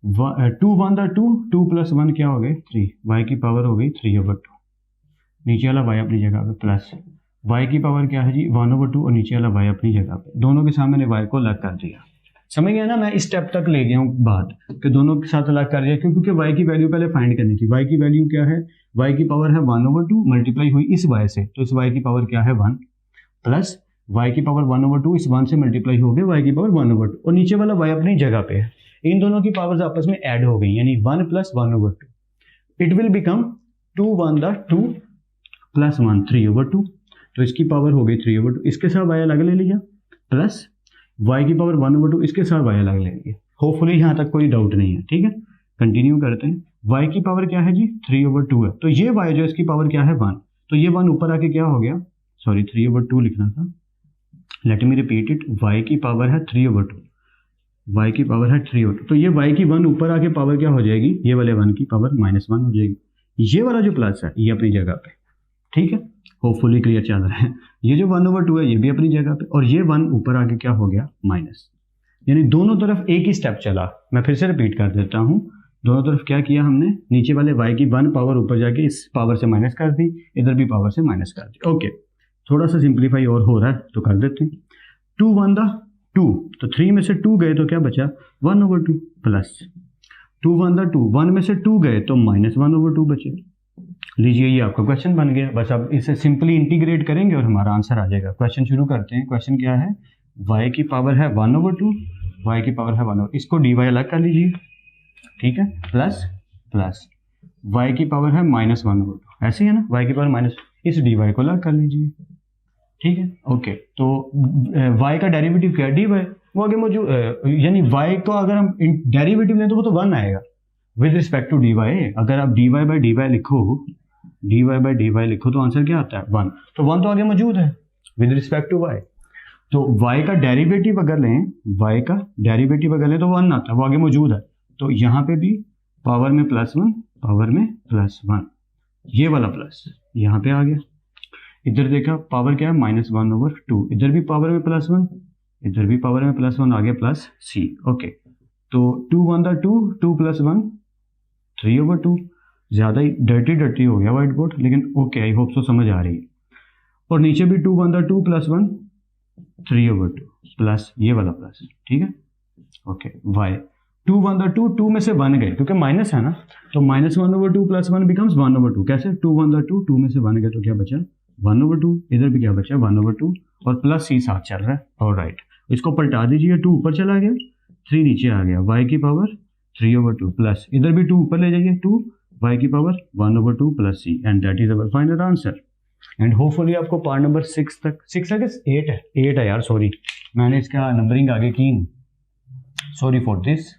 2 1 2, 2 + 1 क्या हो गए 3, y की पावर हो गई 3/2, नीचे वाला y अपनी जगह पे, प्लस y की पावर क्या है जी 1/2, और नीचे वाला y अपनी जगह पे, दोनों के सामने y को अलग कर दिया। समझ गया ना, मैं इस स्टेप तक ले गया हूँ बात कि दोनों के साथ अलग कर दिया, क्योंकि y की वैल्यू पहले फाइंड करनी थी। y की वैल्यू क्या है, y की पावर है 1/2 मल्टीप्लाई हुई इस y से, तो इस y की पावर क्या है 1, प्लस y की पावर 1/2 इस 1 से मल्टीप्लाई हो गई y की पावर 1/2, और नीचे वाला y अपनी जगह पे है। इन दोनों की पावर्स आपस में ऐड हो गई, यानी 1 + 1/2, इट विल बिकम 2 1 2 + 1 3/2, तो इसकी पावर हो गई 3/2, इसके साथ y अलग ले लिया, प्लस y की पावर 1/2 इसके साथ y अलग ले लिया। होपफुली यहाँ तक कोई डाउट नहीं है, ठीक है। कंटिन्यू करते हैं, y की पावर क्या है जी 3/2 है, तो ये y जो इसकी पावर क्या है 1, तो ये 1 ऊपर आके क्या हो गया, सॉरी 3/2 लिखना था, let me repeat it, y की पावर है 3/2, y की पावर है 3/2, तो ये y की 1 ऊपर आके पावर क्या हो जाएगी, ये वाले 1 की पावर -1 हो जाएगी। ये वाला जो प्लस है ये अपनी जगह पे, ठीक है। होपफुली क्लियर चल रहा है। ये जो 1/2 है ये भी अपनी जगह पे, और ये 1 ऊपर आके क्या हो गया माइनस, यानी दोनों तरफ एक ही स्टेप चला। मैं फिर से रिपीट कर देता हूँ, दोनों तरफ क्या किया हमने, नीचे वाले y की 1 पावर ऊपर जाके इस पावर से माइनस कर दी, इधर भी पावर से माइनस कर दी। ओके, थोड़ा सा सिंप्लीफाई और हो रहा है तो कर देते हैं। 2 1 2, तो 3 में से 2 गए तो क्या बचा 1/2, प्लस 2 1 2, 1 में से 2 गए तो -1/2 बचे। लीजिए ये आपका क्वेश्चन बन गया। बस अब इसे सिंपली इंटीग्रेट करेंगे और हमारा आंसर आ जाएगा। क्वेश्चन शुरू करते हैं। क्वेश्चन क्या है, y की पावर है 1/2, y की पावर है 1/2, इसको dy अलग कर लीजिए, ठीक है, प्लस प्लस y की पावर है -1/2, ऐसे है ना, y की पावर माइनस, इस dy को अलग कर लीजिए, ठीक है। ओके, तो y का डेरिवेटिव क्या है dy, वो आगे मौजूद, यानी y को अगर हम डेरिवेटिव लें तो वो तो 1 आएगा विद रिस्पेक्ट टू dy। अगर आप dy बाई dy लिखो तो आंसर क्या आता है 1, तो 1 तो आगे मौजूद है विद रिस्पेक्ट टू y। तो y का डेरिवेटिव अगर लें, तो 1 आता है, वो आगे मौजूद है, तो यहाँ पे भी पावर में +1, पावर में +1, ये वाला प्लस यहाँ पे आ गया। इधर देखा पावर क्या है -1/2, इधर भी पावर में +1, इधर भी पावर में +1 आ गया, प्लस c। ओके, तो 2 1 2, 2 + 1 3/2, ज़्यादा ही डर्टी हो गया व्हाइट बोर्ड, लेकिन ओके, आई होप सो समझ आ रही है। और नीचे भी 2 1 2 + 1 3/2, प्लस ये वाला प्लस, ठीक है। ओके, y 2 1 2, 2 में से 1 गए क्योंकि माइनस है ना, तो -1/2 + 1 बिकम्स 1/2। कैसे 2 1 2, 2 में से 1 गए तो क्या बचा 1/2, इधर भी क्या बचा 1/2, और प्लस c साथ चल रहा है। ऑलराइट, इसको पलटा दीजिए, 2 ऊपर चला गया, 3 नीचे आ गया, y की पावर 3/2, प्लस इधर भी 2 ऊपर ले जाइए, 2 y की power 1/2 plus C, and that is our final answer. And hopefully आपको पार्ट नंबर 6 तक, 6 है कि 8 है यार, सॉरी मैंने इसका नंबरिंग आगे की, sorry for this,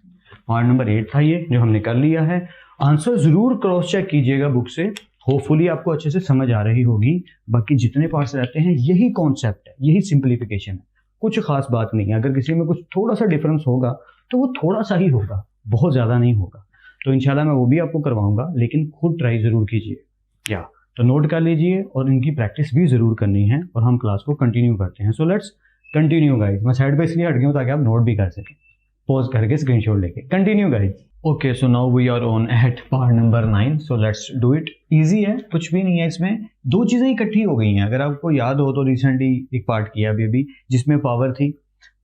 part number 8 था ये जो हमने कर लिया है। आंसर जरूर क्रॉस चेक कीजिएगा बुक से, होपफुली आपको अच्छे से समझ आ रही होगी। बाकी जितने पार्ट्स रहते हैं यही कॉन्सेप्ट है, यही सिंप्लीफिकेशन है, कुछ खास बात नहीं है। अगर किसी में कुछ थोड़ा सा डिफरेंस होगा तो वो थोड़ा सा ही होगा, बहुत ज़्यादा नहीं होगा। तो इंशाल्लाह मैं वो भी आपको करवाऊंगा, लेकिन खुद ट्राई ज़रूर कीजिए क्या, तो नोट कर लीजिए और इनकी प्रैक्टिस भी ज़रूर करनी है। और हम क्लास को कंटिन्यू करते हैं। सो लेट्स कंटिन्यू गाइज। मैं साइड पे इसलिए हट गया हूँ ताकि आप नोट भी कर सकें, पॉज करके स्क्रीनशॉट लेके। Continue guys. Okay, so now we are on at part number 9। So let's do it. Easy है, कुछ भी नहीं है इसमें, दो चीज़ें इकट्ठी हो गई हैं। अगर आपको याद हो तो रिसेंटली एक पार्ट किया अभी जिसमें पावर थी,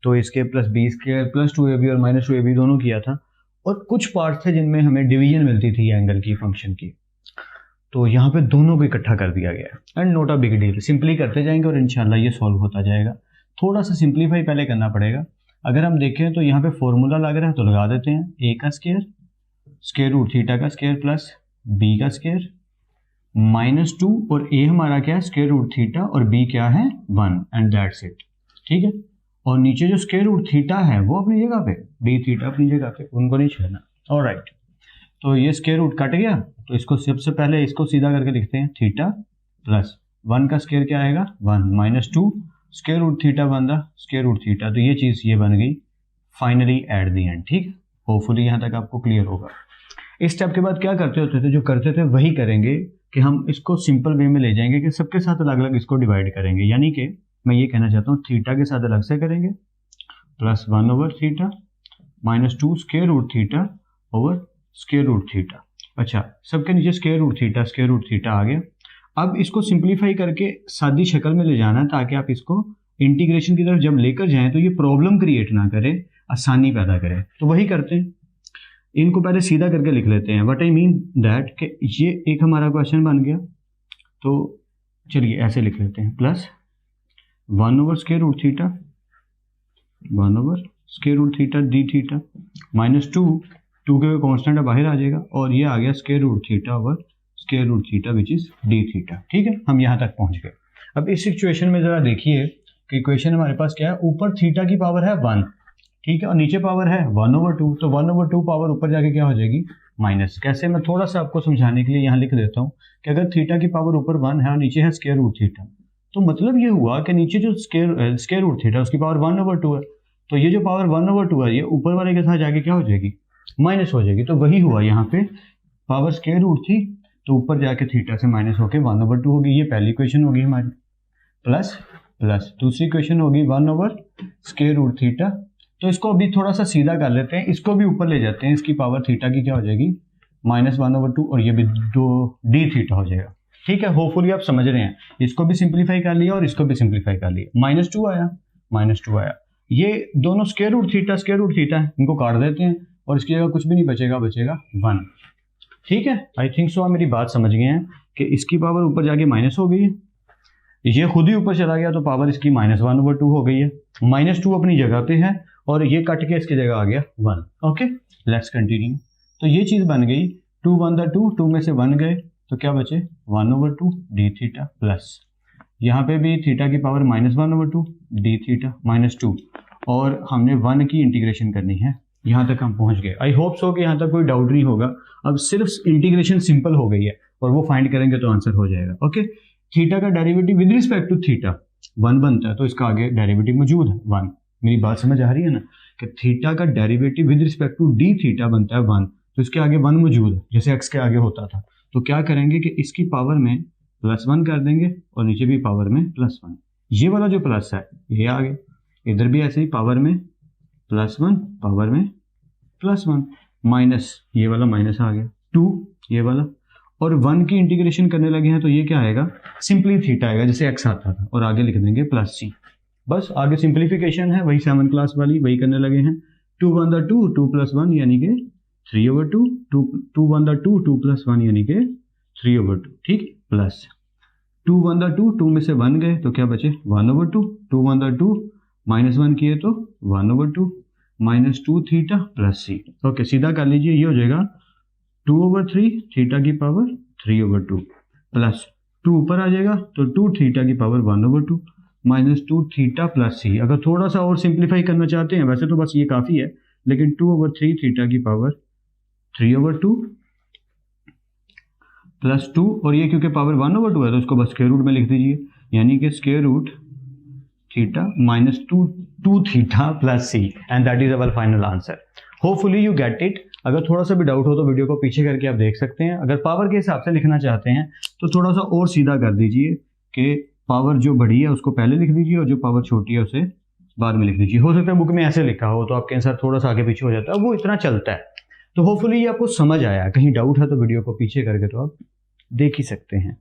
तो इसके plus B square plus 2ab और माइनस 2ab दोनों किया था। और कुछ पार्ट थे जिनमें हमें डिवीजन मिलती थी एंगल की, फंक्शन की, तो यहाँ पे दोनों को इकट्ठा कर दिया गया है। And note a big deal, simply करते जाएंगे और इंशाल्लाह ये सॉल्व होता जाएगा। थोड़ा सा सिंप्लीफाई पहले करना पड़ेगा। अगर हम देखें तो यहाँ पे फॉर्मूला लग रहा है तो लगा देते हैं, ए का स्क्वायर स्क्वायर रूट थीटा का स्क्वायर प्लस बी का स्क्वायर माइनस 2, और ए हमारा क्या है स्क्वायर रूट थीटा और बी क्या है 1, एंड दैट्स इट। ठीक है, और नीचे जो स्क्वायर रूट थीटा है वो अपनी जगह पे, डी थीटा अपनी जगह पे, उनको नहीं छेड़ना। ऑलराइट, तो ये स्क्वायर रूट कट गया, तो इसको सबसे पहले इसको सीधा करके लिखते हैं, थीटा प्लस 1 का स्क्वायर क्या आएगा 1 माइनस 2 स्क्वायर रूट थीटा बन रहा स्क्वायर रूट थीटा, तो ये चीज़ ये बन गई फाइनली एट द एंड। ठीक, होपफुली यहाँ तक आपको क्लियर होगा। इस स्टेप के बाद क्या करते होते थे, जो करते थे वही करेंगे कि हम इसको सिंपल वे में ले जाएंगे कि सबके साथ अलग अलग इसको डिवाइड करेंगे। यानी कि मैं ये कहना चाहता हूँ थीटा के साथ अलग से करेंगे, plus 1 over theta minus 2 square root theta over square root theta. अच्छा, सबके नीचे स्क्वायर रूट थीटा आ गया। अब इसको सिंप्लीफाई करके सादी शक्ल में ले जाना है ताकि आप इसको इंटीग्रेशन की तरफ जब लेकर जाएं तो ये प्रॉब्लम क्रिएट ना करे, आसानी पैदा करे। तो वही करते हैं, इनको पहले सीधा करके लिख लेते हैं। व्हाट आई मीन दैट कि ये एक हमारा क्वेश्चन बन गया, तो चलिए ऐसे लिख लेते हैं, plus 1 over square root theta 1 over square root theta d theta minus 2 के कांस्टेंट बाहर आ जाएगा, और ये आ गया square root theta over square root theta which is d theta. ठीक है, हम यहाँ तक पहुँच गए। अब इस सिचुएशन में ज़रा देखिए कि इक्वेशन हमारे पास क्या है, ऊपर थीटा की पावर है 1, ठीक है, और नीचे पावर है 1/2, तो 1/2 पावर ऊपर जाके क्या हो जाएगी माइनस। कैसे, मैं थोड़ा सा आपको समझाने के लिए यहाँ लिख देता हूँ कि अगर थीटा की पावर ऊपर 1 है और नीचे है स्क्वायर रूट थीटा, तो मतलब ये हुआ कि नीचे जो स्क्वायर रूट थीटा उसकी पावर 1/2 है, तो ये जो पावर 1/2 है ये ऊपर वाले के साथ जाके क्या हो जाएगी माइनस हो जाएगी। तो वही हुआ यहाँ पे, पावर स्क्वायर रूट थी तो ऊपर जाके थीटा से माइनस होके 1/2 होगी। ये पहली इक्वेशन होगी हमारी, प्लस दूसरी इक्वेशन होगी 1 ओवर स्क्वायर रूट थीटा। तो इसको अभी थोड़ा सा सीधा कर लेते हैं, इसको भी ऊपर ले जाते हैं, इसकी पावर थीटा की क्या हो जाएगी -1/2, और ये भी डी थीटा हो जाएगा। ठीक है, होपफुली आप समझ रहे हैं। इसको भी सिंप्लीफाई कर लिया और इसको भी सिंप्लीफाई कर लिया, -2 आया। ये दोनों स्क्वायर रूट थीटा है, इनको काट देते हैं और इसकी जगह कुछ भी नहीं बचेगा, 1। ठीक है, आई थिंक सो आप मेरी बात समझ गए हैं कि इसकी पावर ऊपर जाके माइनस हो गई है, ये खुद ही ऊपर चला गया तो पावर इसकी -1/2 हो गई है। -2 अपनी जगह पे है और ये कट के इसकी जगह आ गया 1। Okay, let's continue. तो ये चीज़ बन गई 2 1 2 में से 1 गए तो क्या बचे 1/2 डी थीटा, प्लस यहाँ पे भी थीटा की पावर -1/2 डी थीटा -2, और हमने 1 की इंटीग्रेशन करनी है। यहाँ तक हम पहुँच गए। आई होप सो कि यहाँ तक कोई डाउट नहीं होगा। अब सिर्फ इंटीग्रेशन सिंपल हो गई है और वो फाइंड करेंगे तो आंसर हो जाएगा। ओके, थीटा का derivative with respect to theta 1 बनता है, तो इसका आगे डेरिवेटिव मौजूद है 1। मेरी बात समझ आ रही है ना, कि थीटा का derivative with respect to d theta बनता है 1, तो इसके आगे 1 मौजूद है, जैसे एक्स के आगे होता था। तो क्या करेंगे कि इसकी पावर में +1 कर देंगे और नीचे भी पावर में +1। ये वाला जो प्लस है ये आ गया, इधर भी ऐसे ही पावर में +1 पावर में +1, माइनस ये वाला माइनस आ गया 2 ये वाला, और 1 की इंटीग्रेशन करने लगे हैं तो ये क्या आएगा, सिंपली थीटा आएगा जैसे एक्स आता था, और आगे लिख देंगे +c। बस आगे सिंप्लीफिकेशन है, वही 7 क्लास वाली, वही करने लगे हैं। 2 1 2 2 + 1 यानी कि 3/2, 2 1 2 2 + 1 यानी कि 3/2। ठीक, प्लस 2 1 2 में से 1 गए तो क्या बचे 1/2, 2 1 2 -1 किए तो 1/2 -2 थीटा +c। ओके, सीधा कर लीजिए, ये हो जाएगा 2/3 थीटा की पावर 3/2 प्लस 2 ऊपर आ जाएगा तो 2 थीटा की पावर 1/2 माइनस 2 थीटा प्लस सी। अगर थोड़ा सा और सिंप्लीफाई करना चाहते हैं, वैसे तो बस ये काफ़ी है, लेकिन 2/3 थीटा की पावर 3/2 प्लस 2, और ये क्योंकि पावर 1/2 है तो उसको बस स्क्वायर रूट में लिख दीजिए, यानी कि square root theta minus 2 theta plus C, and that is our final answer. Hopefully you get it. अगर थोड़ा सा भी डाउट हो तो वीडियो को पीछे करके आप देख सकते हैं। अगर पावर के हिसाब से लिखना चाहते हैं तो थोड़ा सा और सीधा कर दीजिए कि पावर जो बड़ी है उसको पहले लिख दीजिए और जो पावर छोटी है उसे बाद में लिख दीजिए। हो सकता है बुक में ऐसे लिखा हो तो आपके आंसर थोड़ा सा आगे पीछे हो जाता है, वो इतना चलता है। तो होपफुली ये आपको समझ आया। कहीं डाउट है तो वीडियो को पीछे करके तो आप देख ही सकते हैं।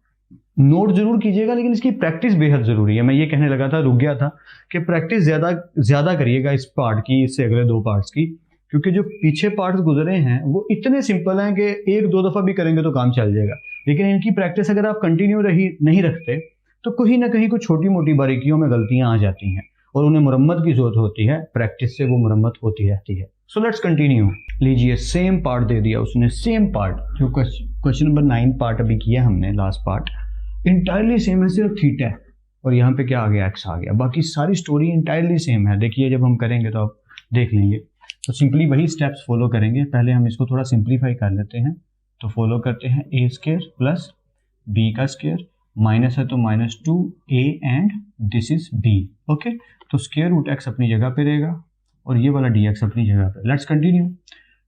नोट जरूर कीजिएगा, लेकिन इसकी प्रैक्टिस बेहद जरूरी है। मैं ये कहने लगा था, रुक गया था, कि प्रैक्टिस ज्यादा करिएगा इस पार्ट की, इससे अगले 2 पार्ट्स की, क्योंकि जो पीछे पार्ट्स गुजरे हैं वो इतने सिंपल हैं कि 1-2 दफा भी करेंगे तो काम चल जाएगा। लेकिन इनकी प्रैक्टिस अगर आप कंटिन्यू नहीं रखते तो कहीं ना कहीं कुछ छोटी मोटी बारीकियों में गलतियां आ जाती हैं और उन्हें मुरम्मत की जरूरत होती है। प्रैक्टिस से वो मुरम्मत होती रहती है। सो लेट्स कंटिन्यू। लीजिए, सेम पार्ट दे दिया उसने, सेम पार्ट जो क्वेश्चन नंबर 9 पार्ट अभी किया हमने, लास्ट पार्ट इंटायरली सेम है, सिर्फ थीटा है और यहाँ पे क्या आ गया, एक्स आ गया। बाकी सारी स्टोरी इंटायरली सेम है। देखिए जब हम करेंगे तो आप देख लेंगे। तो सिंपली वही स्टेप्स फॉलो करेंगे। पहले हम इसको थोड़ा सिंप्लीफाई कर लेते हैं। तो फॉलो करते हैं a स्क्वायर प्लस b का स्क्वायर, माइनस है तो -2a and this is b। Okay, तो स्क्वायर रूट x अपनी जगह पे रहेगा और ये वाला dx अपनी जगह पे। Let's continue.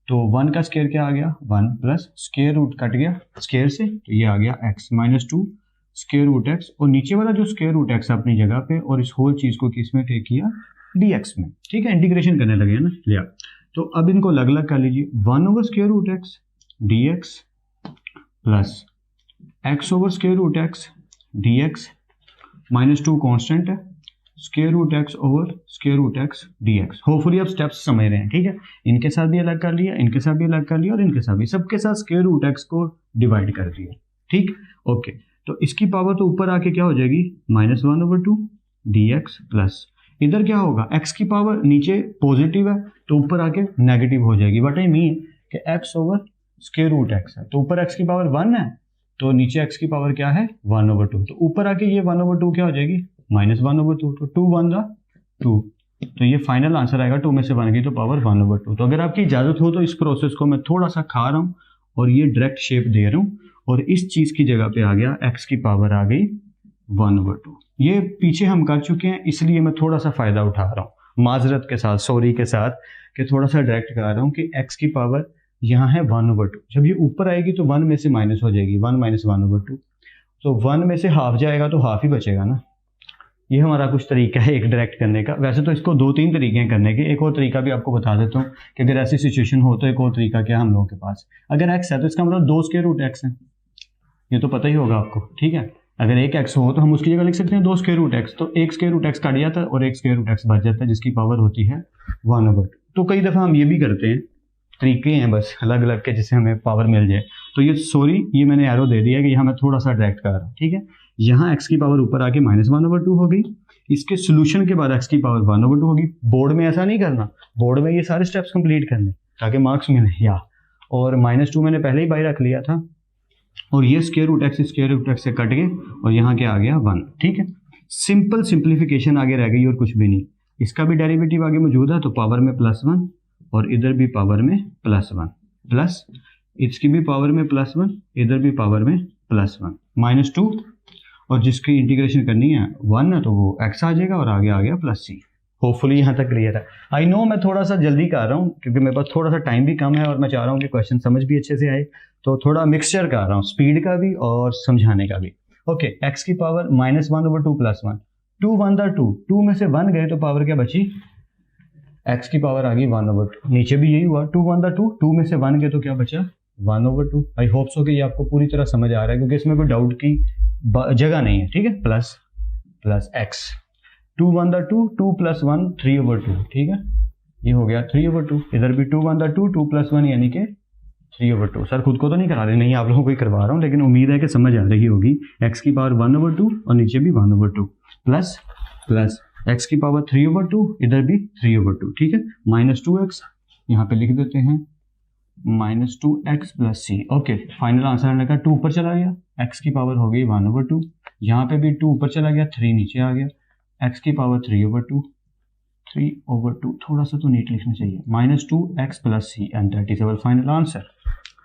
तो 1 का स्क्वायर क्या आ गया, 1 प्लस स्क्वायर रूट कट गया स्क्वायर से, तो ये आ गया x minus 2 square root x, और नीचे वाला जो स्क्वायर रूट x अपनी जगह पे, और इस होल चीज को किस में टेक किया, dx में। ठीक है, इंटीग्रेशन करने लगे ना, लिया। तो अब इनको अलग अलग कर लीजिए। 1 over square root x dx plus x over square root x dx minus 2 constant है, square root x over square root x dx। Hopefully आप स्टेप्स समझ रहे हैं। ठीक है, इनके साथ भी अलग कर लिया, इनके साथ भी अलग कर लिया और इनके साथ भी, सबके साथ स्क्वायर रूट x को डिवाइड कर दिया। ठीक, ओके। तो इसकी पावर तो ऊपर आके क्या हो जाएगी, -1/2 dx प्लस इधर क्या होगा, x की पावर नीचे पॉजिटिव है तो ऊपर आके नेगेटिव हो जाएगी। व्हाट आई मीन कि x over square root x है तो ऊपर x की पावर 1 है तो नीचे x की पावर क्या है, 1/2। तो ऊपर आके ये 1/2 क्या हो जाएगी, -1/2। तो 2 1 2, तो ये फाइनल आंसर आएगा 2 में से 1 गई तो पावर 1/2। तो अगर आपकी इजाजत हो तो इस प्रोसेस को मैं थोड़ा सा खा रहा हूँ और ये डायरेक्ट शेप दे रहा हूँ, और इस चीज की जगह पे आ गया x की पावर आ गई 1/2। ये पीछे हम कर चुके हैं, इसलिए मैं थोड़ा सा फायदा उठा रहा हूँ, माजरत के साथ, सॉरी के साथ, कि थोड़ा सा डायरेक्ट करा रहा हूँ कि x की पावर यहाँ है 1/2। जब ये ऊपर आएगी तो 1 में से माइनस हो जाएगी, 1 - 1/2। तो 1 में से हाफ जाएगा तो हाफ ही बचेगा ना। ये हमारा कुछ तरीका है एक डायरेक्ट करने का। वैसे तो इसको 2-3 तरीके हैं करने के। एक और तरीका भी आपको बता देता हूँ कि अगर ऐसी सिचुएशन हो तो एक और तरीका क्या है हम लोगों के पास। अगर x है तो इसका मतलब 2 स्क्वायर रूट x है, ये तो पता ही होगा आपको। ठीक है, अगर एक x हो तो हम उसकी जगह लिख सकते हैं 2 स्क्वायर रूट x। तो 1 स्क्वायर रूट x काट जाता है और 1 स्क्वायर रूट x बच जाता है, जिसकी पावर होती है 1/2। तो कई दफ़ा हम ये भी करते हैं, तरीके हैं बस अलग अलग के, जिससे हमें पावर मिल जाए। तो ये सॉरी, ये मैंने एरो दे दिया कि यहाँ मैं थोड़ा सा डायरेक्ट कर रहा हूँ। ठीक है, यहाँ x की पावर ऊपर आके -1/2 हो गई, इसके सोल्यूशन के बाद x की पावर 1/2 होगी। बोर्ड में ऐसा नहीं करना, बोर्ड में ये सारे स्टेप्स कंप्लीट करने ताकि मार्क्स मिले। या और -2 मैंने पहले ही बाई रख लिया था, और ये square root x square root x से कट गए और यहाँ क्या आ गया 1। ठीक है, सिंपल सिंप्लीफिकेशन आगे रह गई और कुछ भी नहीं। इसका भी डेरिवेटिव आगे मौजूद है तो पावर में +1 और इधर भी पावर में +1, प्लस इसकी भी पावर में +1, इधर भी पावर में +1, -2, और जिसकी इंटीग्रेशन करनी है 1 है तो वो x आ जाएगा और आगे आ गया +c। होपफुली यहाँ तक क्लियर है। आई नो मैं थोड़ा सा जल्दी कर रहा हूँ क्योंकि मेरे पास थोड़ा सा टाइम भी कम है और मैं चाह रहा हूँ कि क्वेश्चन समझ भी अच्छे से आए, तो थोड़ा मिक्सचर कर रहा हूँ, स्पीड का भी और समझाने का भी। ओके, x की पावर -1/2 +1, 2 1 2, 2 में से 1 गए तो पावर क्या बची, x की पावर आ गई 1/2। नीचे भी यही हुआ, 2 1 2, 2 में से 1 गए तो क्या बचा 1/2। आई होप सो कि ये आपको पूरी तरह समझ आ रहा है, क्योंकि इसमें कोई डाउट की जगह नहीं है। ठीक है, प्लस x, 2 1 2, 2 + 1 3/2। ठीक है, ये हो गया 3/2। इधर भी 2 1 2, 2 + 1 यानी कि 3/2। सर खुद को तो नहीं करा रहे, नहीं आप लोगों को ही करवा रहा हूँ, लेकिन उम्मीद है कि समझ आ रही होगी। x की पावर 1/2 और नीचे भी 1/2, प्लस x की पावर 3/2, इधर भी 3/2। ठीक है, -2x यहाँ पे लिख देते हैं -2x+c। ओके, फाइनल आंसर आने का 2 ऊपर चला गया, x की पावर हो गई 1/2, यहाँ पे भी 2 ऊपर चला गया, 3 नीचे आ गया, x की पावर 3/2, 3/2 थोड़ा सा तो नीट लिखना चाहिए, -2x+c and that is our final answer.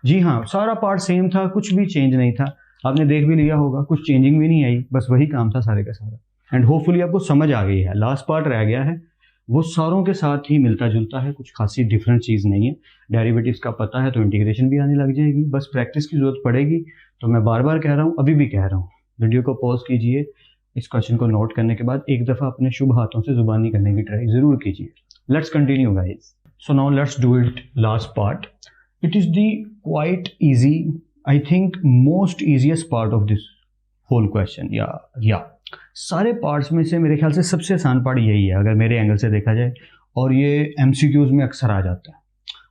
जी हाँ, सारा पार्ट सेम था, कुछ भी चेंज नहीं था, आपने देख भी लिया होगा, कुछ चेंजिंग भी नहीं आई, बस वही काम था सारे का सारा। एंड होपफुली आपको समझ आ गई है। लास्ट पार्ट रह गया है, वो सारों के साथ ही मिलता जुलता है, कुछ खासी डिफरेंट चीज़ नहीं है। डेरिवेटिव्स का पता है तो इंटीग्रेशन भी आने लग जाएगी, बस प्रैक्टिस की जरूरत पड़ेगी। तो मैं बार बार कह रहा हूँ, अभी भी कह रहा हूँ, वीडियो को पॉज कीजिए, इस क्वेश्चन को नोट करने के बाद एक दफ़ा अपने शुभ हाथों से जुबानी करने की ट्राई ज़रूर कीजिए। Let's continue guys. So now let's do it last part. It is the quite easy, I think most easiest part of this whole question. या सारे पार्ट्स में से मेरे ख्याल से सबसे आसान पार्ट यही है अगर मेरे एंगल से देखा जाए, और ये एमसीक्यूज में अक्सर आ जाता है।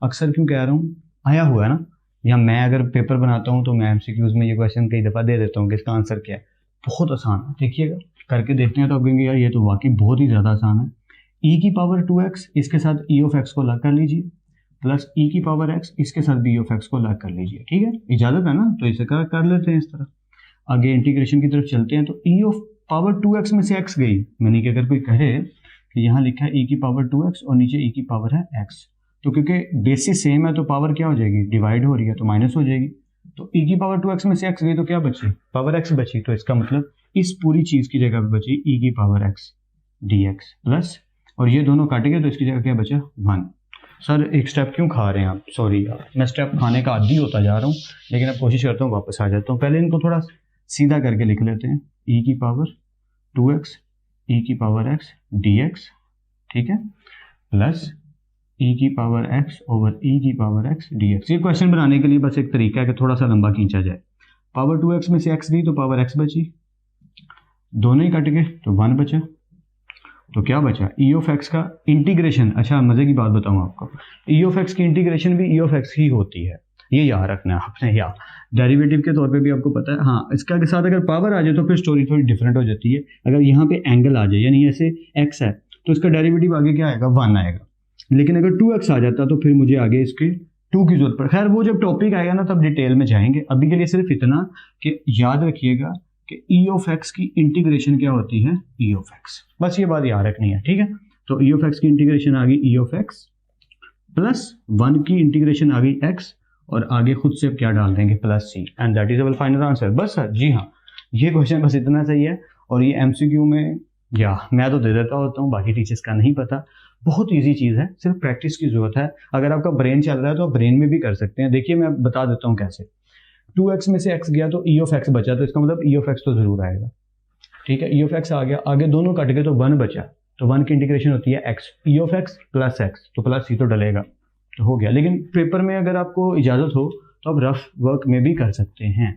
अक्सर क्यों कह रहा हूँ, आया हुआ है ना, या मैं अगर पेपर बनाता हूँ तो मैं एमसीक्यूज में ये क्वेश्चन कई दफ़ा दे देता हूँ कि इसका आंसर क्या है। बहुत आसान है, देखिएगा करके देखते हैं तो आप कहेंगे यार ये तो वाकई बहुत ही ज़्यादा आसान है। e की पावर 2x, इसके साथ e ऑफ x को अलग कर लीजिए, प्लस e की पावर x, इसके साथ b ऑफ x को अलग कर लीजिए। ठीक है, इजाज़त है ना, तो इसे कर लेते हैं इस तरह। आगे इंटीग्रेशन की तरफ चलते हैं, तो e ऑफ पावर 2x में से x गई, यानी कि अगर कोई कहे कि यहाँ लिखा है e की पावर 2x और नीचे e की पावर है x, तो क्योंकि बेसिस सेम है तो पावर क्या हो जाएगी, डिवाइड हो रही है तो माइनस हो जाएगी। तो e की पावर 2x में से x गई तो क्या बची, पावर x बची, तो इसका मतलब इस पूरी चीज़ की जगह पे बची e की पावर x dx प्लस, और ये दोनों काट गए तो इसकी जगह क्या बचा 1। सर एक स्टेप क्यों खा रहे हैं आप, सॉरी यार मैं स्टेप खाने का आदी होता जा रहा हूँ, लेकिन अब कोशिश करता हूँ वापस आ जाता हूँ। पहले इनको थोड़ा सीधा करके लिख लेते हैं, e की पावर 2x e की पावर x dx, ठीक है, प्लस e की पावर x ओवर e की पावर x dx। ये क्वेश्चन बनाने के लिए बस एक तरीका है कि थोड़ा सा लंबा खींचा जाए। पावर 2x में से x गई तो पावर x बची, दोनों ही कट गए तो 1 बचा, तो क्या बचा e ऑफ x का इंटीग्रेशन। अच्छा मजे की बात बताऊं आपको, e ऑफ x की इंटीग्रेशन भी e ऑफ x ही होती है, ये याद रखना है आपने। या डेरिवेटिव के तौर पे भी आपको पता है। हाँ, इसका के साथ अगर पावर आ जाए तो फिर स्टोरी थोड़ी डिफरेंट हो जाती है। अगर यहाँ पे एंगल आ जाए, यानी ऐसे x है तो इसका डेरिवेटिव आगे क्या आएगा 1 आएगा, लेकिन अगर 2x आ जाता तो फिर मुझे आगे इसके 2 की जरूरत पड़े। खैर वो जब टॉपिक आएगा ना तब डिटेल में जाएंगे, अभी के लिए सिर्फ इतना कि याद रखिएगा कि e ऑफ x की इंटीग्रेशन क्या होती है, e ऑफ x, बस ये बात याद रखनी है। ठीक है, तो e ऑफ x की इंटीग्रेशन आ गई e ऑफ x प्लस 1 की इंटीग्रेशन आ गई x, और आगे खुद से क्या डाल देंगे plus c, and that is our final answer. बस सर, जी हाँ, ये क्वेश्चन बस इतना सही है। और ये एमसीक्यू में या मैं तो दे देता होता हूँ, बाकी टीचर्स का नहीं पता। बहुत इजी चीज़ है, सिर्फ प्रैक्टिस की जरूरत है। अगर आपका ब्रेन चल रहा है तो आप ब्रेन में भी कर सकते हैं। देखिए मैं बता देता हूँ कैसे। 2x में से x गया तो e ऑफ x बचा, तो इसका मतलब e ऑफ x तो जरूर आएगा। ठीक है, e ऑफ x आ गया, आगे दोनों कट गए तो 1 बचा, तो 1 की इंटीग्रेशन होती है x, e of x plus x, तो प्लस c तो डलेगा, तो हो गया। लेकिन पेपर में अगर आपको इजाज़त हो तो आप रफ वर्क में भी कर सकते हैं,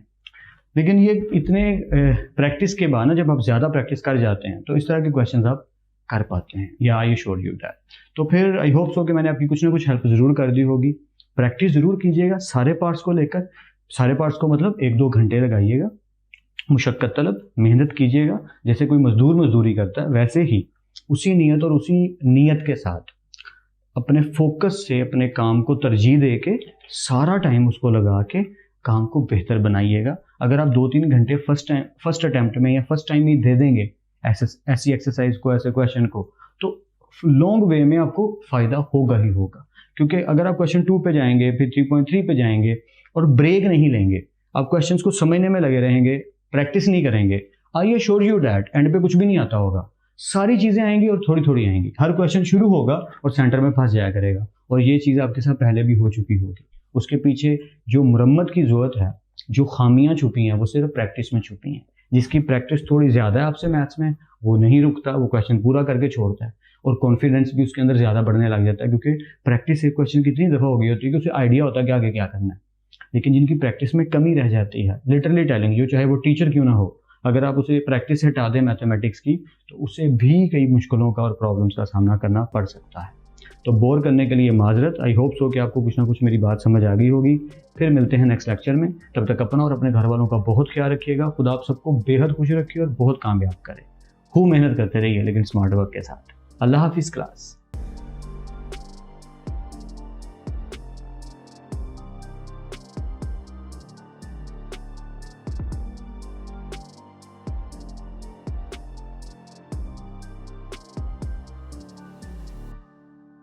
लेकिन ये इतने प्रैक्टिस के बाद ना, जब आप ज़्यादा प्रैक्टिस कर जाते हैं तो इस तरह के क्वेश्चंस आप कर पाते हैं। या आई श्योर यू दैट। तो फिर आई होप सो कि मैंने आपकी कुछ ना कुछ हेल्प ज़रूर कर दी होगी। प्रैक्टिस ज़रूर कीजिएगा सारे पार्ट्स को लेकर, सारे पार्ट्स को मतलब 1-2 घंटे लगाइएगा, मुशक्कत तलब मेहनत कीजिएगा, जैसे कोई मजदूर मजदूरी करता है वैसे ही उसी नीयत और उसी नीयत के साथ अपने फोकस से अपने काम को तरजीह दे के सारा टाइम उसको लगा के काम को बेहतर बनाइएगा। अगर आप 2-3 घंटे फर्स्ट अटैम्प्ट में या फर्स्ट टाइम ही दे देंगे ऐसी एक्सरसाइज को, ऐसे क्वेश्चन को, तो लॉन्ग वे में आपको फ़ायदा होगा ही होगा। क्योंकि अगर आप क्वेश्चन 2 पे जाएंगे, फिर 3.3 पे जाएंगे और ब्रेक नहीं लेंगे, आप क्वेश्चंस को समझने में लगे रहेंगे, प्रैक्टिस नहीं करेंगे, I assure you that and पे कुछ भी नहीं आता होगा। सारी चीज़ें आएंगी और थोड़ी थोड़ी आएंगी। हर क्वेश्चन शुरू होगा और सेंटर में फंस जाया करेगा, और ये चीज़ आपके साथ पहले भी हो चुकी होगी। उसके पीछे जो मुरम्मत की ज़रूरत है, जो खामियां छुपी हैं, वो सिर्फ प्रैक्टिस में छुपी हैं। जिसकी प्रैक्टिस थोड़ी ज़्यादा है आपसे मैथ्स में, वो नहीं रुकता, वो क्वेश्चन पूरा करके छोड़ता है, और कॉन्फिडेंस भी उसके अंदर ज़्यादा बढ़ने लग जाता है, क्योंकि प्रैक्टिस एक क्वेश्चन कितनी दफ़ा हो गई होती है कि उसे आइडिया होता है कि आगे क्या करना है। लेकिन जिनकी प्रैक्टिस में कमी रह जाती है, लिटरली टेलिंग यू, चाहे वो टीचर क्यों ना हो, अगर आप उसे प्रैक्टिस से हटा दें मैथमेटिक्स की, तो उसे भी कई मुश्किलों का और प्रॉब्लम्स का सामना करना पड़ सकता है। तो बोर करने के लिए माजरत। आई होप सो कि आपको कुछ ना कुछ मेरी बात समझ आ गई होगी। फिर मिलते हैं नेक्स्ट लेक्चर में। तब तक अपना और अपने घर वालों का बहुत ख्याल रखिएगा। खुदा आप सबको बेहद खुश रखिए और बहुत कामयाब करे। खूब मेहनत करते रहिए लेकिन स्मार्ट वर्क के साथ। अल्लाह हाफिज़ क्लास।